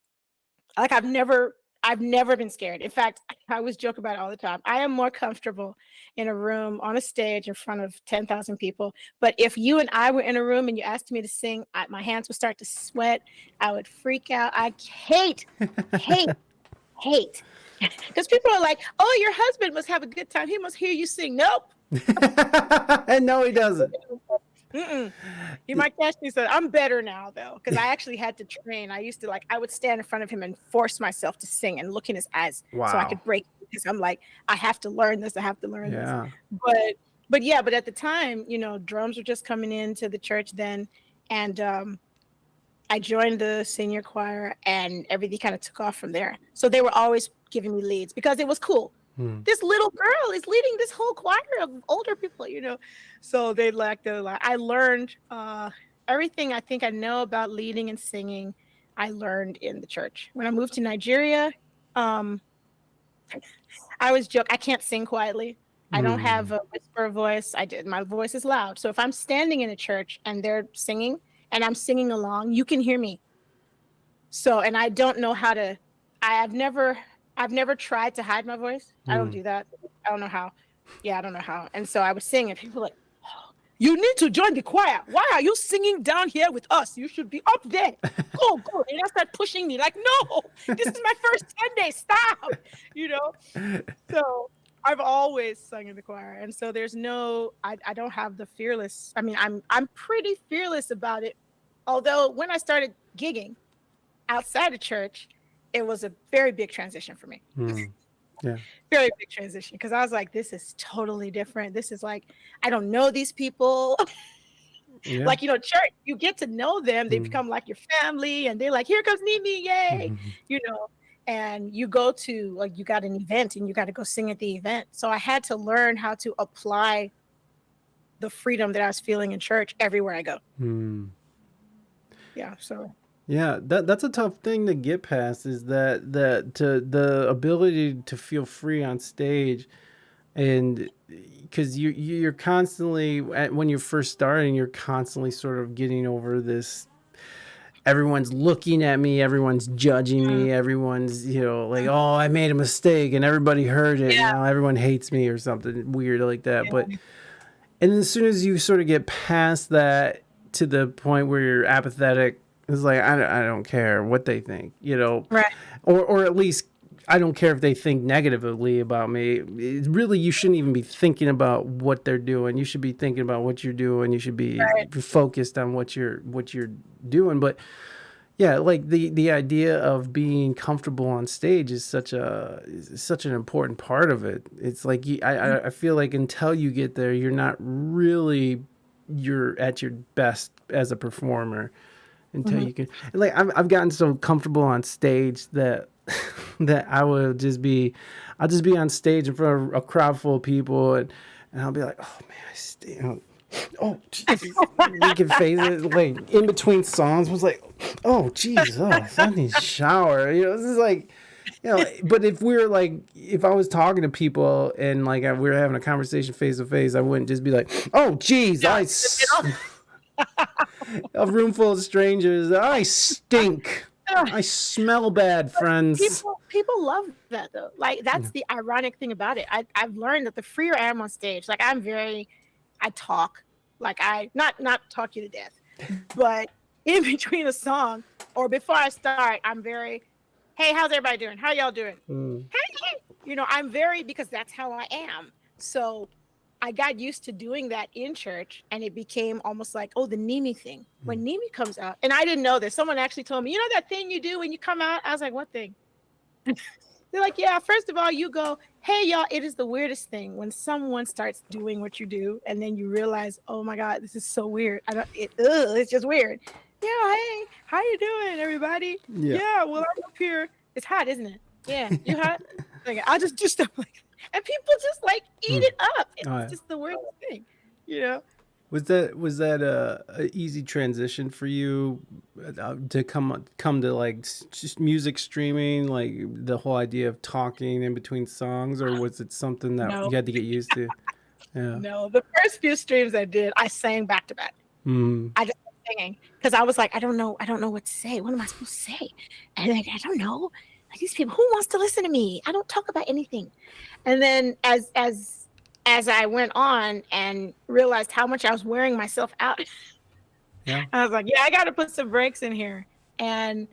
B: Like I've never been scared. In fact, I always joke about it all the time. I am more comfortable in a room on a stage in front of 10,000 people. But if you and I were in a room and you asked me to sing, my hands would start to sweat. I would freak out. I hate Because people are like, oh, your husband must have a good time. He must hear you sing. Nope.
A: And no, he doesn't.
B: Mm-mm. He might catch me. So I'm better now though, because I actually had to train. I used to I would stand in front of him and force myself to sing and look in his eyes so I
A: Wow.
B: could break, because I'm like, I have to learn this. I have to learn this.
A: Yeah.
B: But yeah, but at the time, drums were just coming into the church then. And I joined the senior choir and everything kind of took off from there. So they were always giving me leads because it was cool. This little girl is leading this whole choir of older people, So they liked it a lot. I learned everything I think I know about leading and singing. I learned in the church. When I moved to Nigeria, I always joke, I can't sing quietly. I don't have a whisper voice. My voice is loud. So if I'm standing in a church and they're singing and I'm singing along, you can hear me. So, and I don't know how to, I've never tried to hide my voice. I don't do that. I don't know how. Yeah, I don't know how. And so I was singing. People were like, oh, you need to join the choir. Why are you singing down here with us? You should be up there. Go. And I start pushing me like, no, this is my first Sunday. Stop. So I've always sung in the choir. And so there's I don't have the fearless. I mean, I'm pretty fearless about it. Although when I started gigging outside of church, it was a very big transition for me.
A: Yeah.
B: Very big transition, because I was like, this is totally different. This is like, I don't know these people.
A: Yeah.
B: Like, church, you get to know them. They become like your family, and they're like, here comes Nimi, yay. And you go to, like, you got an event and you got to go sing at the event. So I had to learn how to apply the freedom that I was feeling in church everywhere I go. Yeah. So
A: yeah, that's a tough thing to get past, is that the ability to feel free on stage. And because you're constantly, when you're first starting, you're constantly sort of getting over this, everyone's looking at me, everyone's judging me, everyone's like, oh, I made a mistake and everybody heard it, now everyone hates me or something weird like that. But and as soon as you sort of get past that to the point where you're apathetic, it's like, I don't care what they think,
B: right.
A: or at least I don't care if they think negatively about me. Really, you shouldn't even be thinking about what they're doing. You should be thinking about what you're doing. You should be focused on what you're doing. But yeah, like the idea of being comfortable on stage is such an important part of it. It's like I feel like until you get there, you're not really at your best as a performer until you can. Like I've gotten so comfortable on stage that I'll just be on stage in front of a crowd full of people, and I'll be like, oh man, I stay. Oh, Jesus. Making faces like in between songs was like, oh Jesus, I need a shower. This is like, But if I was talking to people and like we were having a conversation face to face, I wouldn't just be like, oh geez, a room full of strangers, I stink. I smell bad, friends.
B: People love that though. Like that's the ironic thing about it. I've learned that the freer I am on stage, like I talk, like I not talk you to death, but in between a song or before I start, I'm very, hey, how's everybody doing? How y'all doing? Hey, I'm very, because that's how I am. So I got used to doing that in church, and it became almost like, oh, the Nimi thing. When Nimi comes out, and I didn't know this. Someone actually told me, that thing you do when you come out? I was like, what thing? They're like, yeah, first of all, you go, hey, y'all, it is the weirdest thing when someone starts doing what you do, and then you realize, oh my God, this is so weird. It's just weird. Yeah, hey, how you doing, everybody? Yeah, well, I'm up here. It's hot, isn't it? Yeah, you hot? Like, I'll just do stuff like, and people just like eat it up. It's just the weirdest thing,
A: Was that a easy transition for you to come to like just music streaming, like the whole idea of talking in between songs, or was it something that you had to get used to? Yeah.
B: No, the first few streams I did, I sang back to back. I just was singing because I was like, I don't know what to say. What am I supposed to say? And like, I don't know. Like these people, who wants to listen to me? I don't talk about anything. And then as I went on and realized how much I was wearing myself out, I was like, yeah, I got to put some breaks in here. And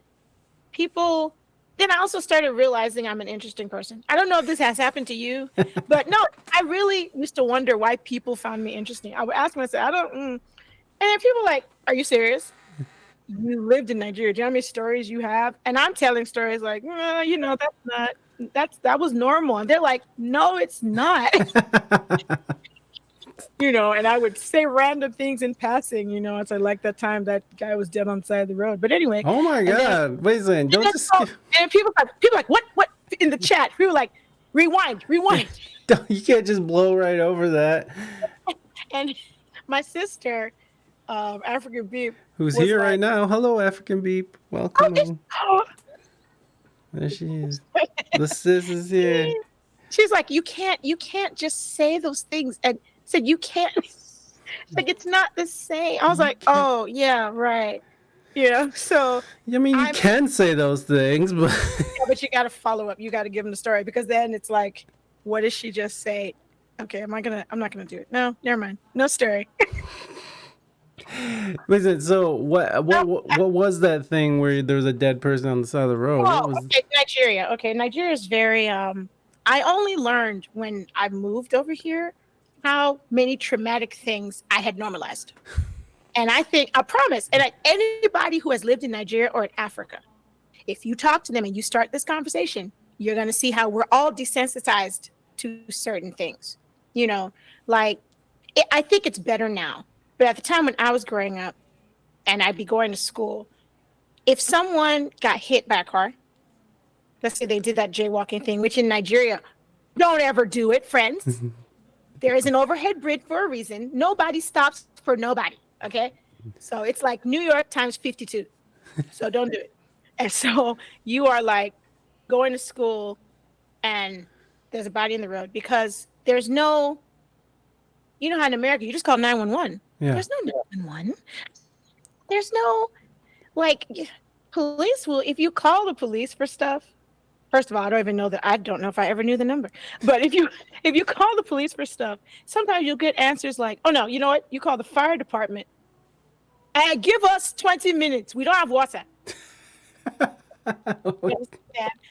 B: people then I also started realizing I'm an interesting person. I don't know if this has happened to you, but no, I really used to wonder why people found me interesting. I would ask myself, I don't, and then people were like, "Are you serious? You lived in Nigeria. Do you know how many stories you have?" And I'm telling stories like, that was normal. And they're like, "No, it's not." And I would say random things in passing, it's like that time that guy was dead on the side of the road. But anyway.
A: Oh my God. Wait a second. Don't just skip.
B: And people like, what in the chat? People like, rewind.
A: You can't just blow right over that.
B: And my sister, African Beep,
A: who's here right now. Hello, African Beep. Welcome. There she is. The sis is here.
B: She's like, you can't just say those things. And said, you can't. Like, it's not the same. I was like, oh yeah, right. So
A: I mean, you can say those things, but
B: but you got to follow up. You got to give them the story, because then it's like, what does she just say? Okay, I'm not gonna do it. No, never mind. No story.
A: Listen, so what was that thing where there was a dead person on the side of the road?
B: Okay, Nigeria. Okay, Nigeria is very. I only learned when I moved over here how many traumatic things I had normalized. And I promise, and anybody who has lived in Nigeria or in Africa, if you talk to them and you start this conversation, you're going to see how we're all desensitized to certain things. I think it's better now. But at the time when I was growing up and I'd be going to school, if someone got hit by a car, let's say they did that jaywalking thing, which in Nigeria, don't ever do it, friends. There is an overhead bridge for a reason. Nobody stops for nobody. Okay. So it's like New York times 52. So don't do it. And so you are like going to school and there's a body in the road, because there's no, how in America, you just call 911. Yeah. There's no 911. There's no, police will, if you call the police for stuff, first of all, I don't know if I ever knew the number. But if you call the police for stuff, sometimes you'll get answers like, "Oh no, you know what? You call the fire department and give us 20 minutes. We don't have WhatsApp."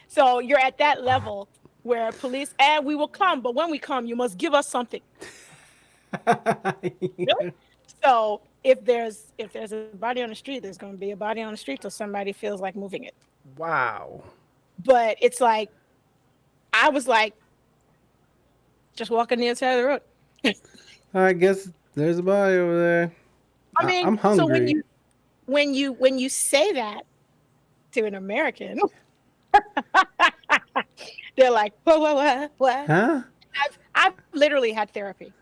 B: So you're at that level where police, and we will come, but when we come, you must give us something. So if there's a body on the street, there's going to be a body on the street till somebody feels like moving it.
A: Wow.
B: But it's like, I was like, just walking the other side of the road.
A: I guess there's a body over there. I mean, I'm hungry.
B: So when you say that to an American, they're like, what?
A: Huh?
B: I've literally had therapy.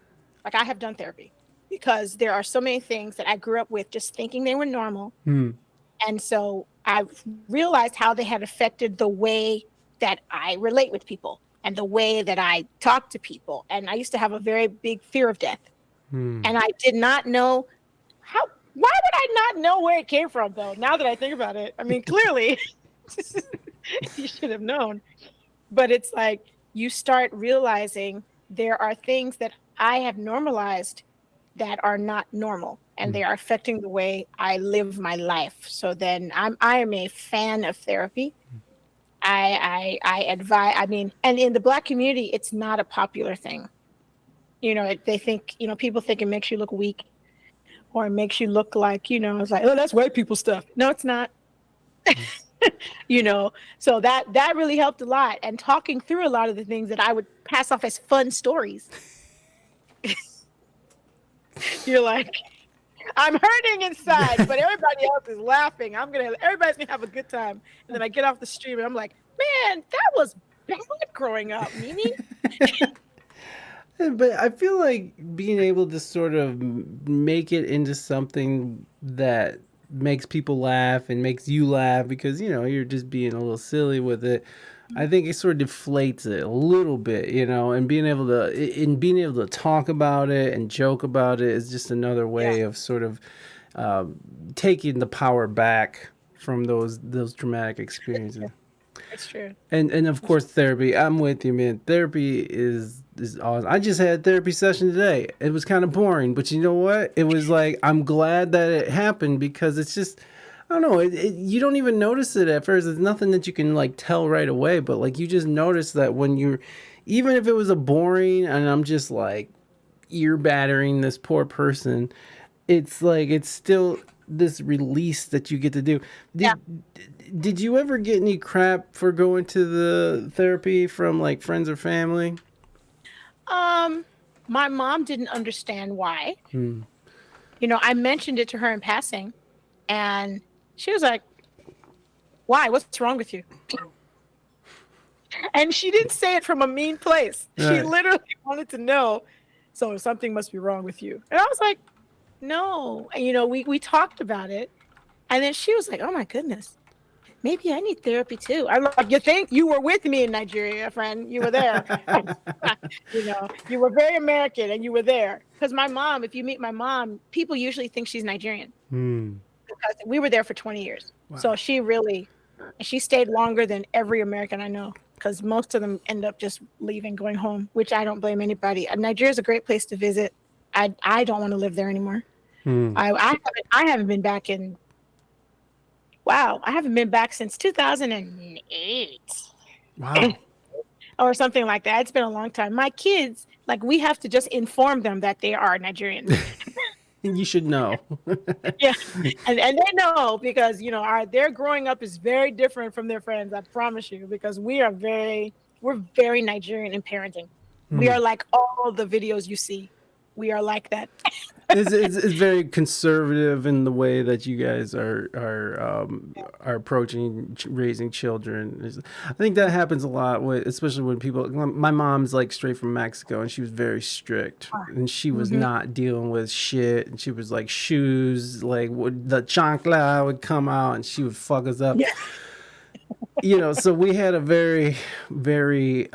B: Like, I have done therapy, because there are so many things that I grew up with just thinking they were normal. And so I've realized how they had affected the way that I relate with people and the way that I talk to people. And I used to have a very big fear of death. And I did not know why would I not know where it came from, though? Now that I think about it, I mean, clearly you should have known. But it's like, you start realizing there are things that I have normalized that are not normal, and they are affecting the way I live my life. So then I am a fan of therapy. I advise, and in the Black community, it's not a popular thing. They think, people think it makes you look weak, or it makes you look like, it's like, oh, that's white people stuff. No, it's not. So that really helped a lot. And talking through a lot of the things that I would pass off as fun stories. You're like, I'm hurting inside, but everybody else is laughing. Everybody's gonna have a good time. And then I get off the stream and I'm like, man, that was bad growing up, Nimi.
A: But I feel like being able to sort of make it into something that makes people laugh and makes you laugh, because you're just being a little silly with it, I think it sort of deflates it a little bit, and being able to talk about it and joke about it is just another way of sort of taking the power back from those traumatic experiences.
B: It's true.
A: And of course, therapy. I'm with you, man. Therapy is awesome. I just had a therapy session today. It was kind of boring, but you know what? It was like, I'm glad that it happened, because it's just, I don't know. You don't even notice it at first. It's nothing that you can like tell right away, but like you just notice that when you're, even if it was a boring, and I'm just like ear battering this poor person, it's like it's still this release that you get to do.
B: Yeah.
A: Did you ever get any crap for going to the therapy from like friends or family?
B: My mom didn't understand why. You know, I mentioned it to her in passing, and she was like, "Why? What's wrong with you?" And she didn't say it from a mean place. She
A: Right.
B: literally wanted to know, so something must be wrong with you. And I was like, no. And, you know, we talked about it. And then she was like, oh my goodness, maybe I need therapy too. I'm like, you think? You were with me in Nigeria, friend. You were there. You know, you were very American and you were there. Because my mom, if you meet my mom, people usually think she's Nigerian. Because we were there for 20 years.
A: Wow.
B: So she stayed longer than every American I know. Because most of them end up just leaving, going home, which I don't blame anybody. Nigeria is a great place to visit. I don't want to live there anymore. I haven't been back in. Wow, I haven't been back since 2008.
A: Wow.
B: Or something like that. It's been a long time. My kids, like, we have to just inform them that they are Nigerian.
A: You should know.
B: Yeah, and they know because, you know, their growing up is very different from their friends. I promise you, because we're very Nigerian in parenting. We are like all the videos you see. We are like that.
A: It's very conservative in the way that you guys are approaching raising children. I think that happens a lot with, especially when people. My mom's like straight from Mexico, and she was very strict, and she was not dealing with shit. And she was like shoes, like the chancla would come out, and she would fuck us up.
B: Yeah.
A: You know, so we had a very, very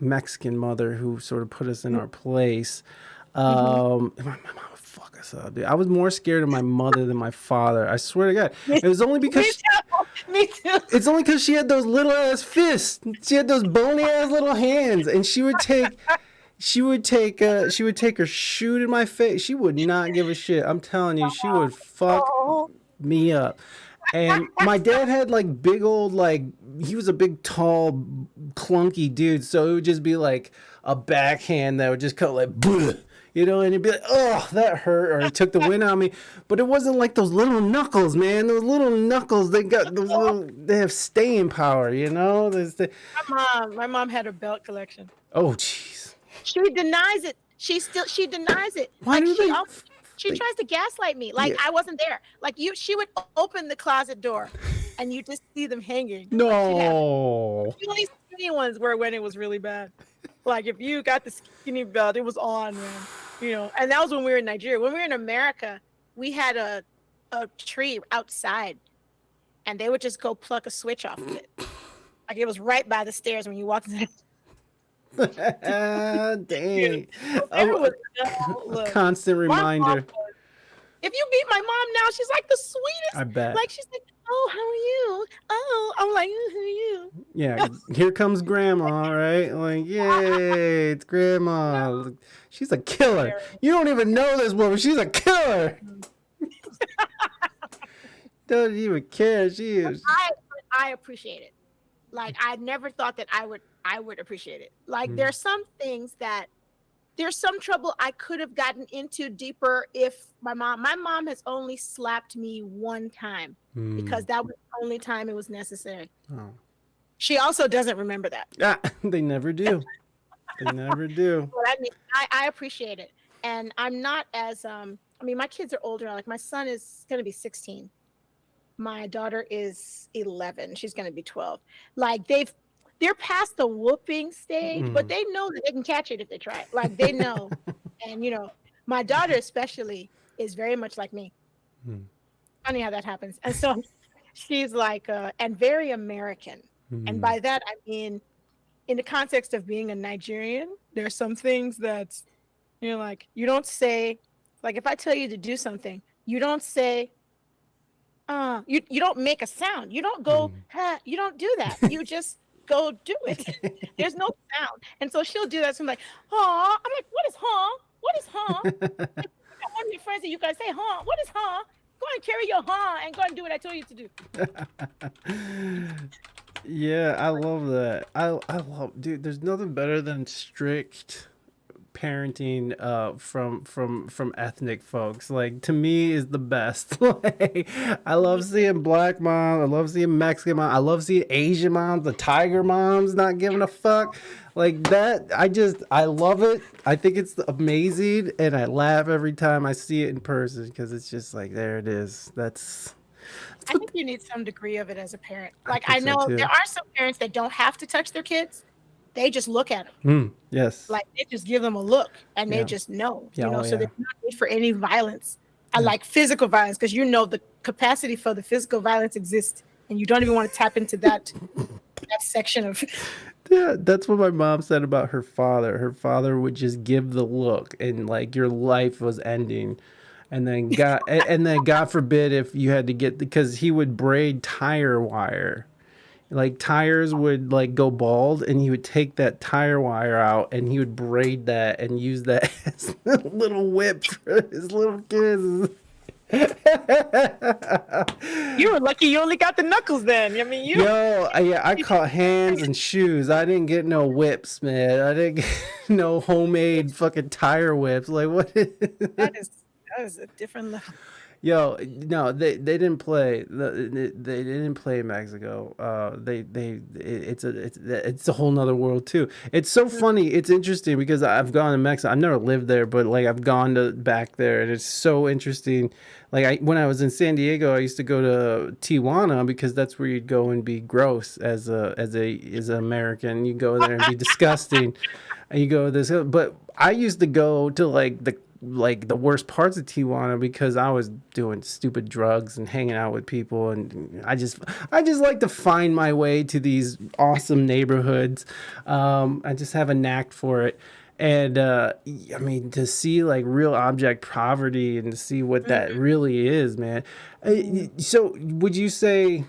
A: Mexican mother who sort of put us in our place. My mom would fuck us up, dude. I was more scared of my mother than my father. I swear to God. It was only because
B: Me too.
A: it's only because she had those little ass fists. She had those bony ass little hands, and she would take her shoe to my face. She would not give a shit. I'm telling you, she would fuck me up. And my dad had like big old, like, he was a big, tall, clunky dude. So it would just be like a backhand that would just cut like, bleh, you know, and it'd be like, oh, that hurt, or it took the wind out of me. But it wasn't like those little knuckles, man. Those little knuckles, they have staying power, you know?
B: My mom had a belt collection.
A: Oh, jeez.
B: She denies it. She denies it.
A: Why do they?
B: She tries to gaslight me, like I wasn't there. Like she would open the closet door, and you just see them hanging.
A: No.
B: The only skinny ones were when it was really bad. Like if you got the skinny belt, it was on, man. You know, and that was when we were in Nigeria. When we were in America, we had a tree outside, and they would just go pluck a switch off of it. Like it was right by the stairs when you walked in.
A: Dang.
B: A
A: constant reminder.
B: If you meet my mom now, she's like the sweetest.
A: I bet.
B: Like she's like, oh, how are you? Oh, I'm like, who are you?
A: Yeah, here comes grandma, right? Like, yay, it's grandma. She's a killer. You don't even know this woman. She's a killer. Doesn't even care. She is.
B: I appreciate it. Like I never thought that I would appreciate it. Like there's some things that there's some trouble I could have gotten into deeper if my mom has only slapped me one time because that was the only time it was necessary.
A: Oh.
B: She also doesn't remember that.
A: They never do. They never do.
B: But I mean, I appreciate it. And I'm not as I mean, my kids are older. Like my son is going to be 16. My daughter is 11. She's going to be 12. Like they're past the whooping stage, but they know that they can catch it if they try. Like they know. And you know, my daughter especially is very much like me. Funny how that happens. And so she's like and very American. And by that I mean in the context of being a Nigerian, there's some things that you're like, you don't say, like if I tell you to do something, you don't say you don't make a sound. You don't go, you don't do that. You just go do it. There's no sound. And so she'll do that. So I'm like, huh? I'm like, what is huh? What is huh? One of your friends that you guys say, huh? What is huh? Go and carry your and go and do what I told you to do.
A: Yeah, I love that. I love, dude. There's nothing better than strict parenting from ethnic folks. Like, to me, is the best. Like, I love seeing black moms, I love seeing Mexican moms, I love seeing Asian moms, the tiger moms not giving a fuck like that. I love it. I think it's amazing, and I laugh every time I see it in person, because it's just like, there it is.
B: I think you need some degree of it as a parent. Like,
A: think
B: I
A: so
B: know
A: too.
B: there are some parents that don't have to touch their kids. They just look at them.
A: Yes.
B: Like, they just give them a look and they
A: Yeah.
B: just know,
A: Yeah, oh,
B: so
A: yeah.
B: there's no need for any violence. I
A: Yeah.
B: like physical violence, because the capacity for the physical violence exists, and you don't even want to tap into that section of.
A: Yeah, that's what my mom said about her father. Her father would just give the look, and like, your life was ending. And then God forbid if you had to get, because he would braid tire wire. Like, tires would like go bald, and he would take that tire wire out, and he would braid that and use that as a little whip for his little kids.
B: You were lucky you only got the knuckles then. I mean,
A: Yeah, I caught hands and shoes. I didn't get no whips, man. I didn't get no homemade fucking tire whips. Like, what?
B: that is a different level.
A: Yo, no, they didn't play. They didn't play Mexico. It's a whole nother world too. It's so funny. It's interesting because I've gone to Mexico. I've never lived there, but like, I've gone to back there, and it's so interesting. Like, when I was in San Diego, I used to go to Tijuana, because that's where you'd go and be gross as an American. You go there and be disgusting, and you go to this. But I used to go to like the worst parts of Tijuana, because I was doing stupid drugs and hanging out with people, and I just like to find my way to these awesome neighborhoods. I just have a knack for it. And I mean, to see like real object poverty, and to see what that really is, man. So would you say,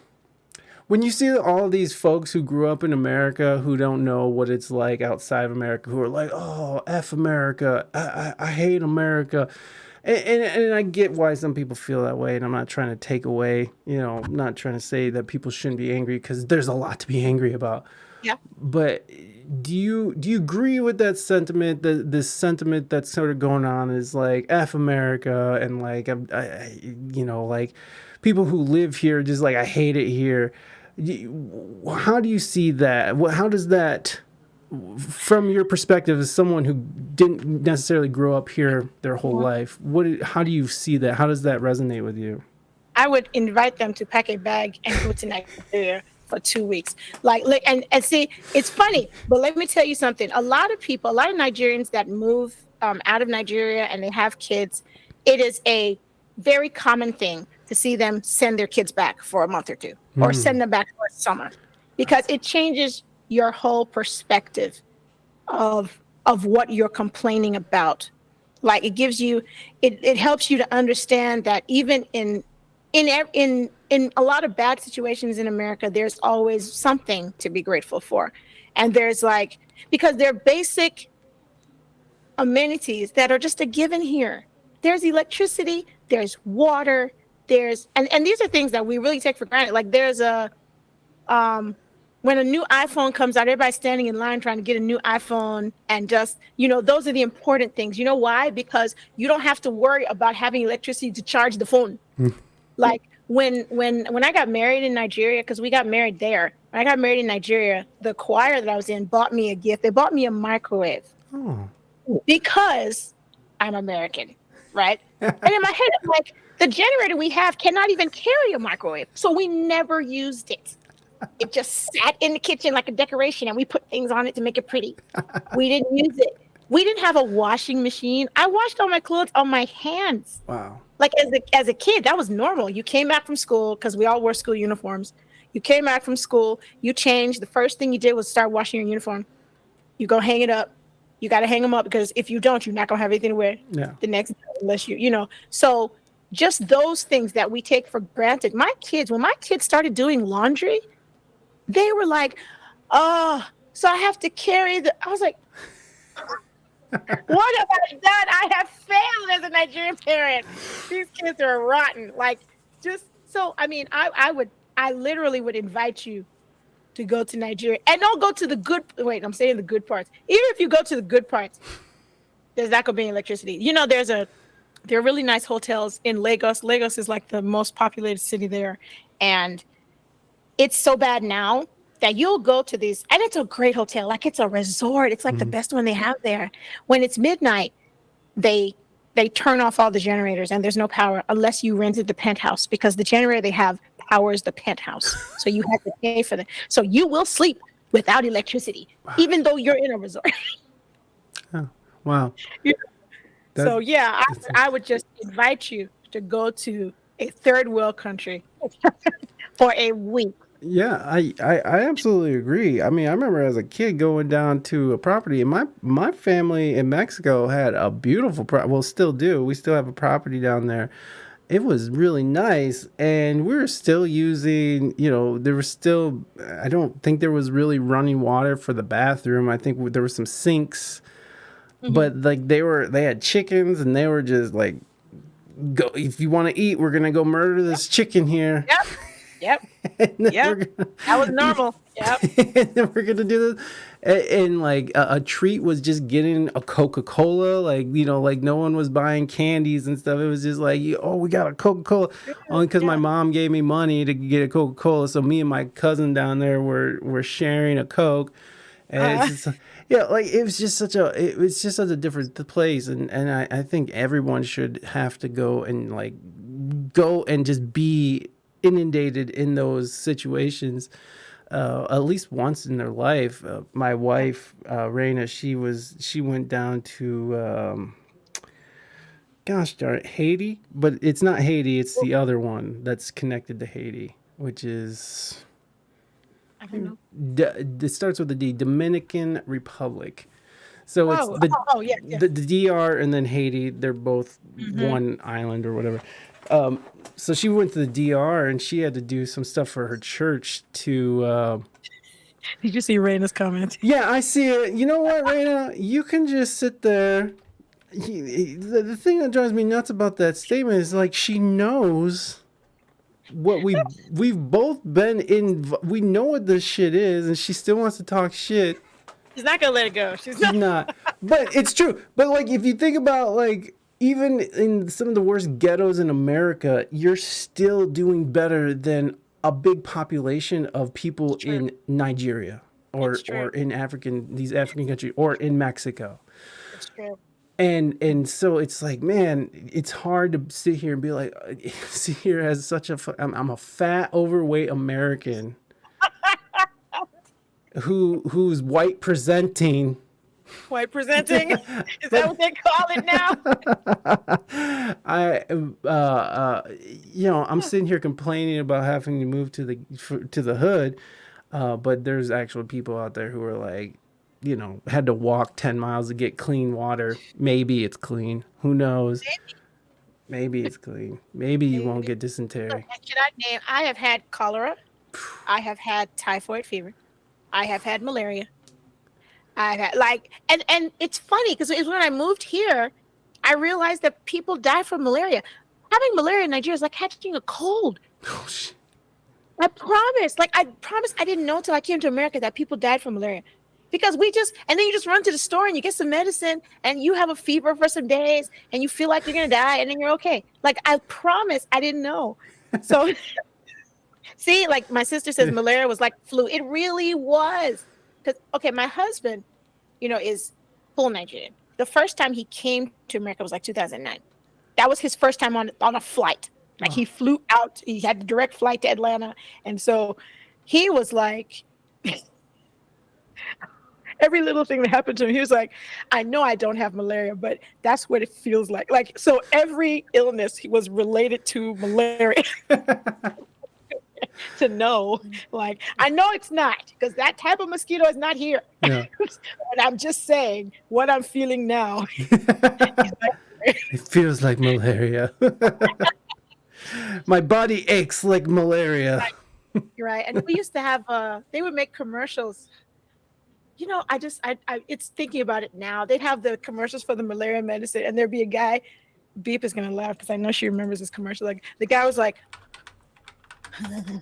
A: when you see all these folks who grew up in America, who don't know what it's like outside of America, who are like, oh, F America, I hate America. And I get why some people feel that way, and I'm not trying to take away, I'm not trying to say that people shouldn't be angry, because there's a lot to be angry about.
B: Yeah.
A: But do you agree with that sentiment, this sentiment that's sort of going on, is like, F America, and like, like, people who live here just like, I hate it here. How do you see that? How does that, from your perspective as someone who didn't necessarily grow up here their whole life, how do you see that? How does that resonate with you?
B: I would invite them to pack a bag and go to Nigeria for 2 weeks. Like, and see, it's funny, but let me tell you something. A lot of Nigerians that move out of Nigeria and they have kids, it is a very common thing to see them send their kids back for a month or two, or send them back for a summer, because it changes your whole perspective of what you're complaining about. Like, it gives you, it helps you to understand that even in a lot of bad situations in America, there's always something to be grateful for. And there's like, because they're basic amenities that are just a given here. There's electricity, there's water, and these are things that we really take for granted. Like, there's when a new iPhone comes out, everybody's standing in line trying to get a new iPhone, and just, those are the important things. You know why? Because you don't have to worry about having electricity to charge the phone. Like, when I got married in Nigeria, because we got married there. When I got married in Nigeria, the choir that I was in bought me a gift. They bought me a microwave. Because I'm American, right? And in my head, I'm like, the generator we have cannot even carry a microwave. So we never used it. It just sat in the kitchen like a decoration, and we put things on it to make it pretty. We didn't use it. We didn't have a washing machine. I washed all my clothes on my hands.
A: Wow.
B: Like, as a kid, that was normal. You came back from school, because we all wore school uniforms. You came back from school, you changed. The first thing you did was start washing your uniform. You go hang it up. You got to hang them up, because if you don't, you're not going to have anything to wear the next day, unless So just those things that we take for granted. When my kids started doing laundry, they were like, oh, so I have to carry I was like, What have I done? I have failed as a Nigerian parent. These kids are rotten. Like, just so, I mean, I literally would invite you to go to Nigeria and don't go to the good. Wait, I'm saying the good parts. Even if you go to the good parts, there's not going to be any electricity. There are really nice hotels in Lagos. Lagos is like the most populated city there. And it's so bad now that you'll go to these, and it's a great hotel. Like it's a resort. It's like the
A: Mhm.
B: best one they have there. When it's midnight, they they turn off all the generators and there's no power unless you rented the penthouse because the generator they have powers the penthouse. So you have to pay for that. So you will sleep without electricity, even though you're in a resort.
A: Oh, wow.
B: Yeah.
A: That
B: So yeah,
A: that's
B: I would just invite you to go to a third world country for a week.
A: Yeah, I absolutely agree. I mean, I remember as a kid going down to a property, and my family in Mexico had a beautiful well, still do. We still have a property down there. It was really nice, and we were still using, there was still, I don't think there was really running water for the bathroom. I think there were some sinks,
B: Mhm.
A: but like they had chickens, and they were just like, go, if you want to eat, we're gonna go murder this chicken here.
B: Yep. Yep.
A: And then
B: Yep. That was normal. Yep.
A: and then we're gonna do this, and like a treat was just getting a Coca-Cola, like like no one was buying candies and stuff. It was just like, oh, we got a Coca-Cola, only because my
B: Yeah.
A: mom gave me money to get a Coca-Cola, so me and my cousin down there were sharing a Coke. And it's
B: Uh,
A: just yeah, like it was just such a different place, and I think everyone should have to go and like go and just be inundated in those situations at least once in their life. My
B: yeah.
A: wife, Raina, she went down to gosh darn it, Haiti, but it's not Haiti. It's the other one that's connected to Haiti, which is
B: I don't know.
A: it starts with a D, Dominican Republic. So it's
B: Yeah, yeah.
A: the DR and then Haiti. They're both
B: Hmm.
A: one island or whatever. Um, so she went to the DR and she had to do some stuff for her church to.
B: Did you see Raina's comment?
A: Yeah, I see it. You know what, Raina? You can just sit there. The thing that drives me nuts about that statement is like she knows what we've both been in. We know what this shit is, and she still wants to talk shit.
B: She's not gonna let it go. She's
A: She's
B: not.
A: not. But it's true. But like if you think about like even in some of the worst ghettos in America, you're still doing better than a big population of
B: It's
A: people
B: true.
A: in Nigeria
B: It's
A: or
B: true.
A: in these African countries or in Mexico.
B: It's true.
A: And so it's like, man, it's hard to sit here and be like, sit here as such I'm a fat, overweight American who's white presenting.
B: White presenting. Is that
A: But
B: what they call it now?
A: I, I'm sitting here complaining about having to move to the hood, but there's actual people out there who are like, had to walk 10 miles to get clean water. Maybe it's clean. Who knows? Maybe it's clean. Maybe you won't
B: Maybe.
A: get
B: Look,
A: dysentery.
B: should I name? I have had cholera. I have had typhoid fever. I have had malaria. I've had like, and it's funny because when I moved here, I realized that people die from malaria. Having malaria in Nigeria is like catching a cold.
A: Oh, shit.
B: I promise I didn't know until I came to America that people died from malaria. Because and then you just run to the store and you get some medicine and you have a fever for some days and you feel like you're gonna die and then you're okay. Like I promise I didn't know. So see, like my sister says malaria was like flu. It really was. Because okay, my husband, is full Nigerian. The first time he came to America was like 2009. That was his first time on a flight. Like he
A: Oh,
B: flew out, he had a direct flight to Atlanta. And so he was like, every little thing that happened to him, he was like, I know I don't have malaria, but that's what it feels like. Like, so every illness was related to malaria to know, like, I know it's not because that type of mosquito is not here.
A: yeah.
B: And I'm just saying what I'm feeling now.
A: It feels like malaria. My body aches like malaria.
B: Right. And we used to have they would make commercials. you know, it's thinking about it now. They'd have the commercials for the malaria medicine, and there'd be a guy. Beep is gonna laugh because I know she remembers this commercial. Like the guy was like, and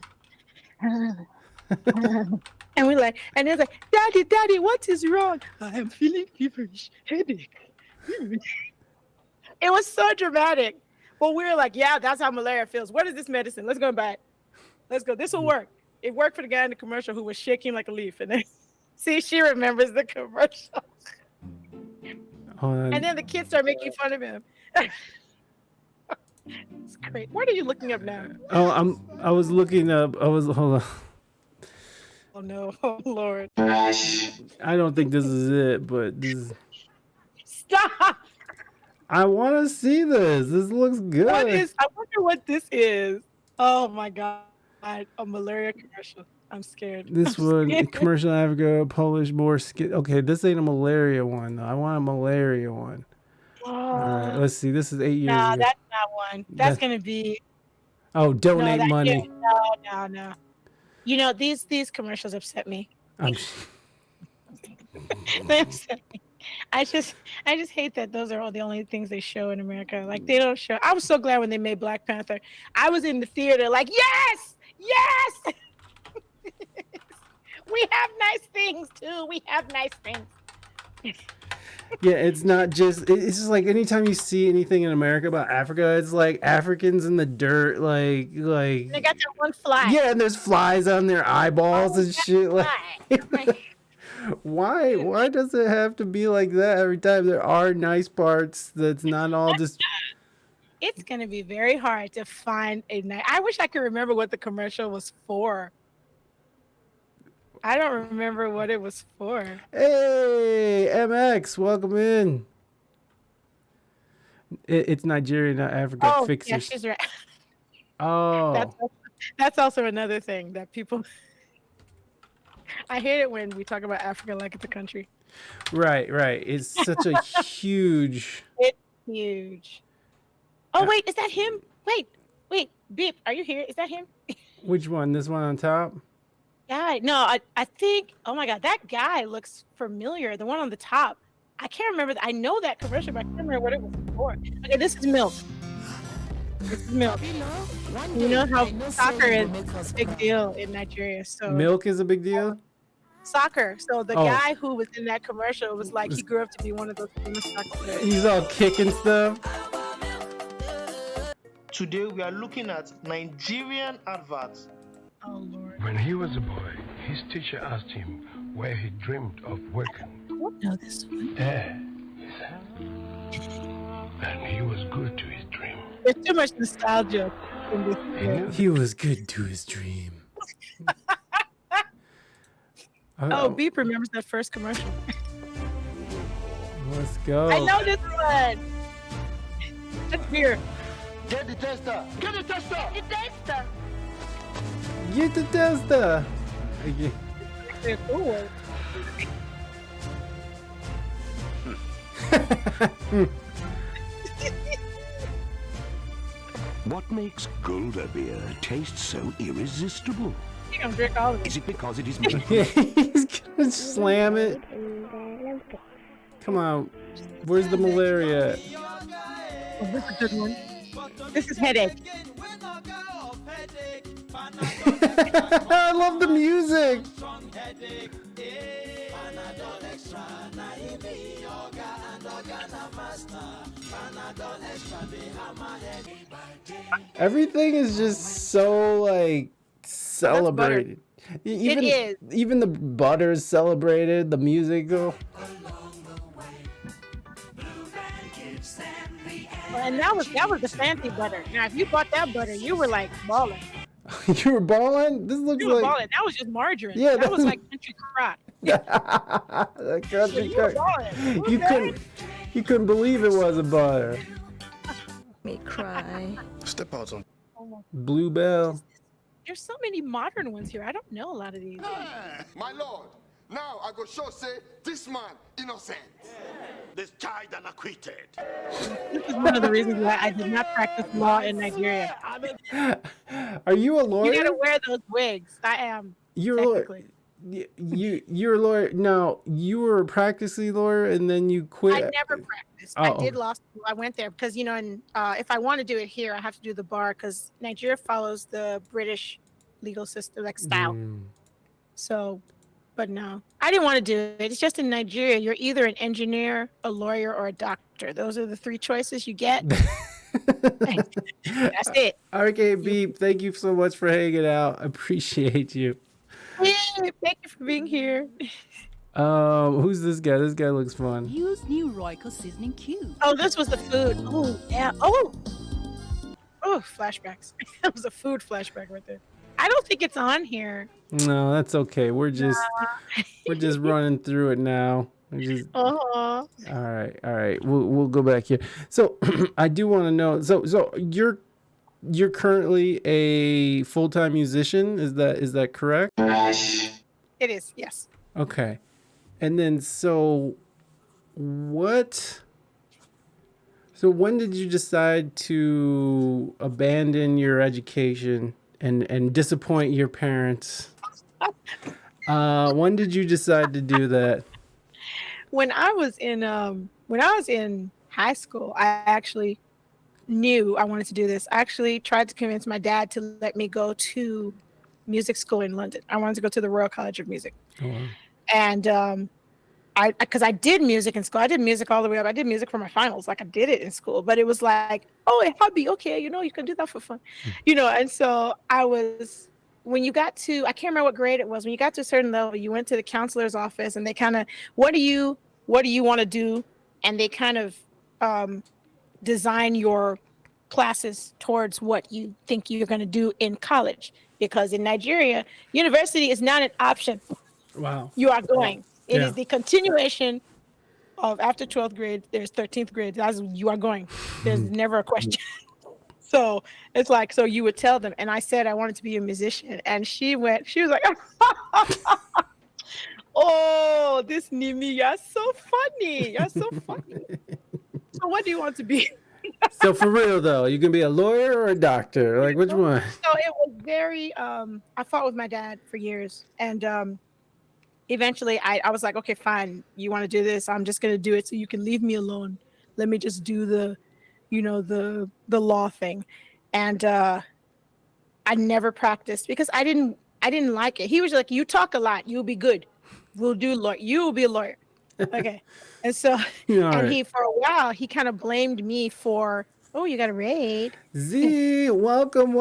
B: we're like, and he's like, Daddy, Daddy, what is wrong? I am feeling feverish, headache. It was so dramatic. But we were like, yeah, that's how malaria feels. What is this medicine? Let's go and buy it. Let's go. This will work. It worked for the guy in the commercial who was shaking like a leaf. And then, see, she remembers the commercial. And then the kids start making fun of him. It's great. What are you looking up now?
A: Oh, I was looking up. Hold on.
B: Oh no. Oh Lord.
A: I don't think this is it, but this is...
B: Stop.
A: I want to see this. This looks good.
B: I wonder what this is. Oh my God. A malaria commercial. I'm scared.
A: This commercial in Africa, Polish more skin. Okay, this ain't a malaria one though. I want a malaria one. All right, let's see. This is 8 years ago.
B: That's not one. That's gonna be.
A: Oh, donate money.
B: No. You know, these commercials upset me. They upset me. I just hate that those are all the only things they show in America. Like they don't show. I was so glad when they made Black Panther. I was in the theater like, yes. We have nice things too. We have nice things.
A: Yeah, it's not just. It's just like anytime you see anything in America about Africa, it's like Africans in the dirt, like.
B: They got that one fly.
A: Yeah, and there's flies on their eyeballs and shit. Like, why does it have to be like that every time? There are nice parts. That's not all just.
B: It's gonna be very hard to find a nice. I wish I could remember what the commercial was for. I don't remember what it was for.
A: Hey, MX, welcome in. It's Nigeria, not Africa.
B: Oh,
A: Fix
B: yeah,
A: it.
B: she's right.
A: Oh.
B: That's also another thing that people. I hate it when we talk about Africa like it's a country.
A: Right. It's such a huge.
B: It's huge. Oh, wait, is that him? Wait, Beep, are you here? Is that him?
A: Which one? This one on top?
B: Guy. No, I think, oh my God, that guy looks familiar. The one on the top. I can't remember. I know that commercial, but I can't remember what it was for. Okay, this is milk. This is milk. You know how soccer is a big deal in Nigeria. So
A: milk is a big deal?
B: Soccer. So the guy who was in that commercial was like, he grew up to be one of those famous soccer players.
A: He's all kicking stuff.
C: Today we are looking at Nigerian adverts.
B: Oh Lord.
D: When he was a boy, his teacher asked him where he dreamed of working.
B: I don't know this one.
D: There, he said. And he was good to his dream.
B: There's too much nostalgia in this.
A: He was good to his dream.
B: Oh, Beep remembers that first commercial.
A: Let's go.
B: I know this one. That's beer.
C: Get the tester! Get the tester!
B: Get the tester!
A: Get the tester!
B: They're cool.
E: What makes Gulda beer taste so irresistible?
B: You're gonna drink all of it.
E: Is it because it is made
A: He's gonna slam it. Come on. Where's the malaria?
B: Oh, this is a good one. This is headache.
A: I love the music. Everything is just so like celebrated. Even,
B: it is.
A: Even the butter is celebrated. The music though.
B: And that was the fancy butter. Now, if you bought that butter, you were like balling.
A: You were balling? This looks
B: You were
A: like
B: balling. That was just margarine.
A: Yeah,
B: that was like country crock.
A: Country
B: You
A: crock. You couldn't believe it wasn't butter.
F: Me cry.
C: Step out on.
A: Bluebell.
B: There's so many modern ones here. I don't know a lot of these.
G: Hey, my lord, now I go show say this man innocent.
E: this child and acquitted?
B: This is one of the reasons why I did not practice law in Nigeria.
A: Are you a lawyer?
B: You gotta wear those wigs. I am.
A: You're a lawyer.
B: Technically.
A: you're a lawyer now. You were a practicing lawyer, and then you quit.
B: I never practiced.
A: Oh,
B: I did law school. I went there because, and if I want to do it here, I have to do the bar because Nigeria follows the British legal system, like style. So, but no, I didn't want to do it. It's just in Nigeria, you're either an engineer, a lawyer, or a doctor. Those are the three choices you get. That's it.
A: RK Beep, thank you so much for hanging out. I appreciate you.
B: Hey, thank you for being here.
A: Who's this guy? This guy looks fun.
H: Use new Royco seasoning cube.
B: Oh, this was the food. Oh, yeah. Oh, flashbacks. That was a food flashback right there. I don't think it's on here.
A: No, that's okay. We're just running through it now. All right. We'll go back here. So I do want to know. So you're currently a full-time musician. Is that correct?
B: It is. Yes.
A: Okay. And then so when did you decide to abandon your education and disappoint your parents? When did you decide to do that?
B: When I was in high school, I actually knew I wanted to do this. I actually tried to convince my dad to let me go to music school in London. I wanted to go to the Royal College of Music. Oh, wow. And because I did music in school. I did music all the way up. I did music for my finals. Like I did it in school, but it was like, oh, a hobby. Okay, you can do that for fun. And so when you got to, I can't remember what grade it was, when you got to a certain level, you went to the counselor's office and they kind of, what do you want to do? And they kind of design your classes towards what you think you're going to do in college. Because in Nigeria, university is not an option.
A: Wow.
B: You are going. It is the continuation of after 12th grade, there's 13th grade. That's you are going. There's never a question. So it's like, so you would tell them. And I said I wanted to be a musician. And she was like, oh, this Nimi, you're so funny. You're so funny. So what do you want to be?
A: So for real though, you can be a lawyer or a doctor? Like which one?
B: So it was very, I fought with my dad for years. And eventually I was like, okay, fine. You want to do this? I'm just going to do it so you can leave me alone. Let me just do the law thing. And I never practiced because I didn't like it. He was like, you talk a lot. You'll be good. We'll do lawyer. You will be a lawyer. Okay. And so, he, for a while, he kind of blamed me for, oh, you got a raid.
A: Z, welcome.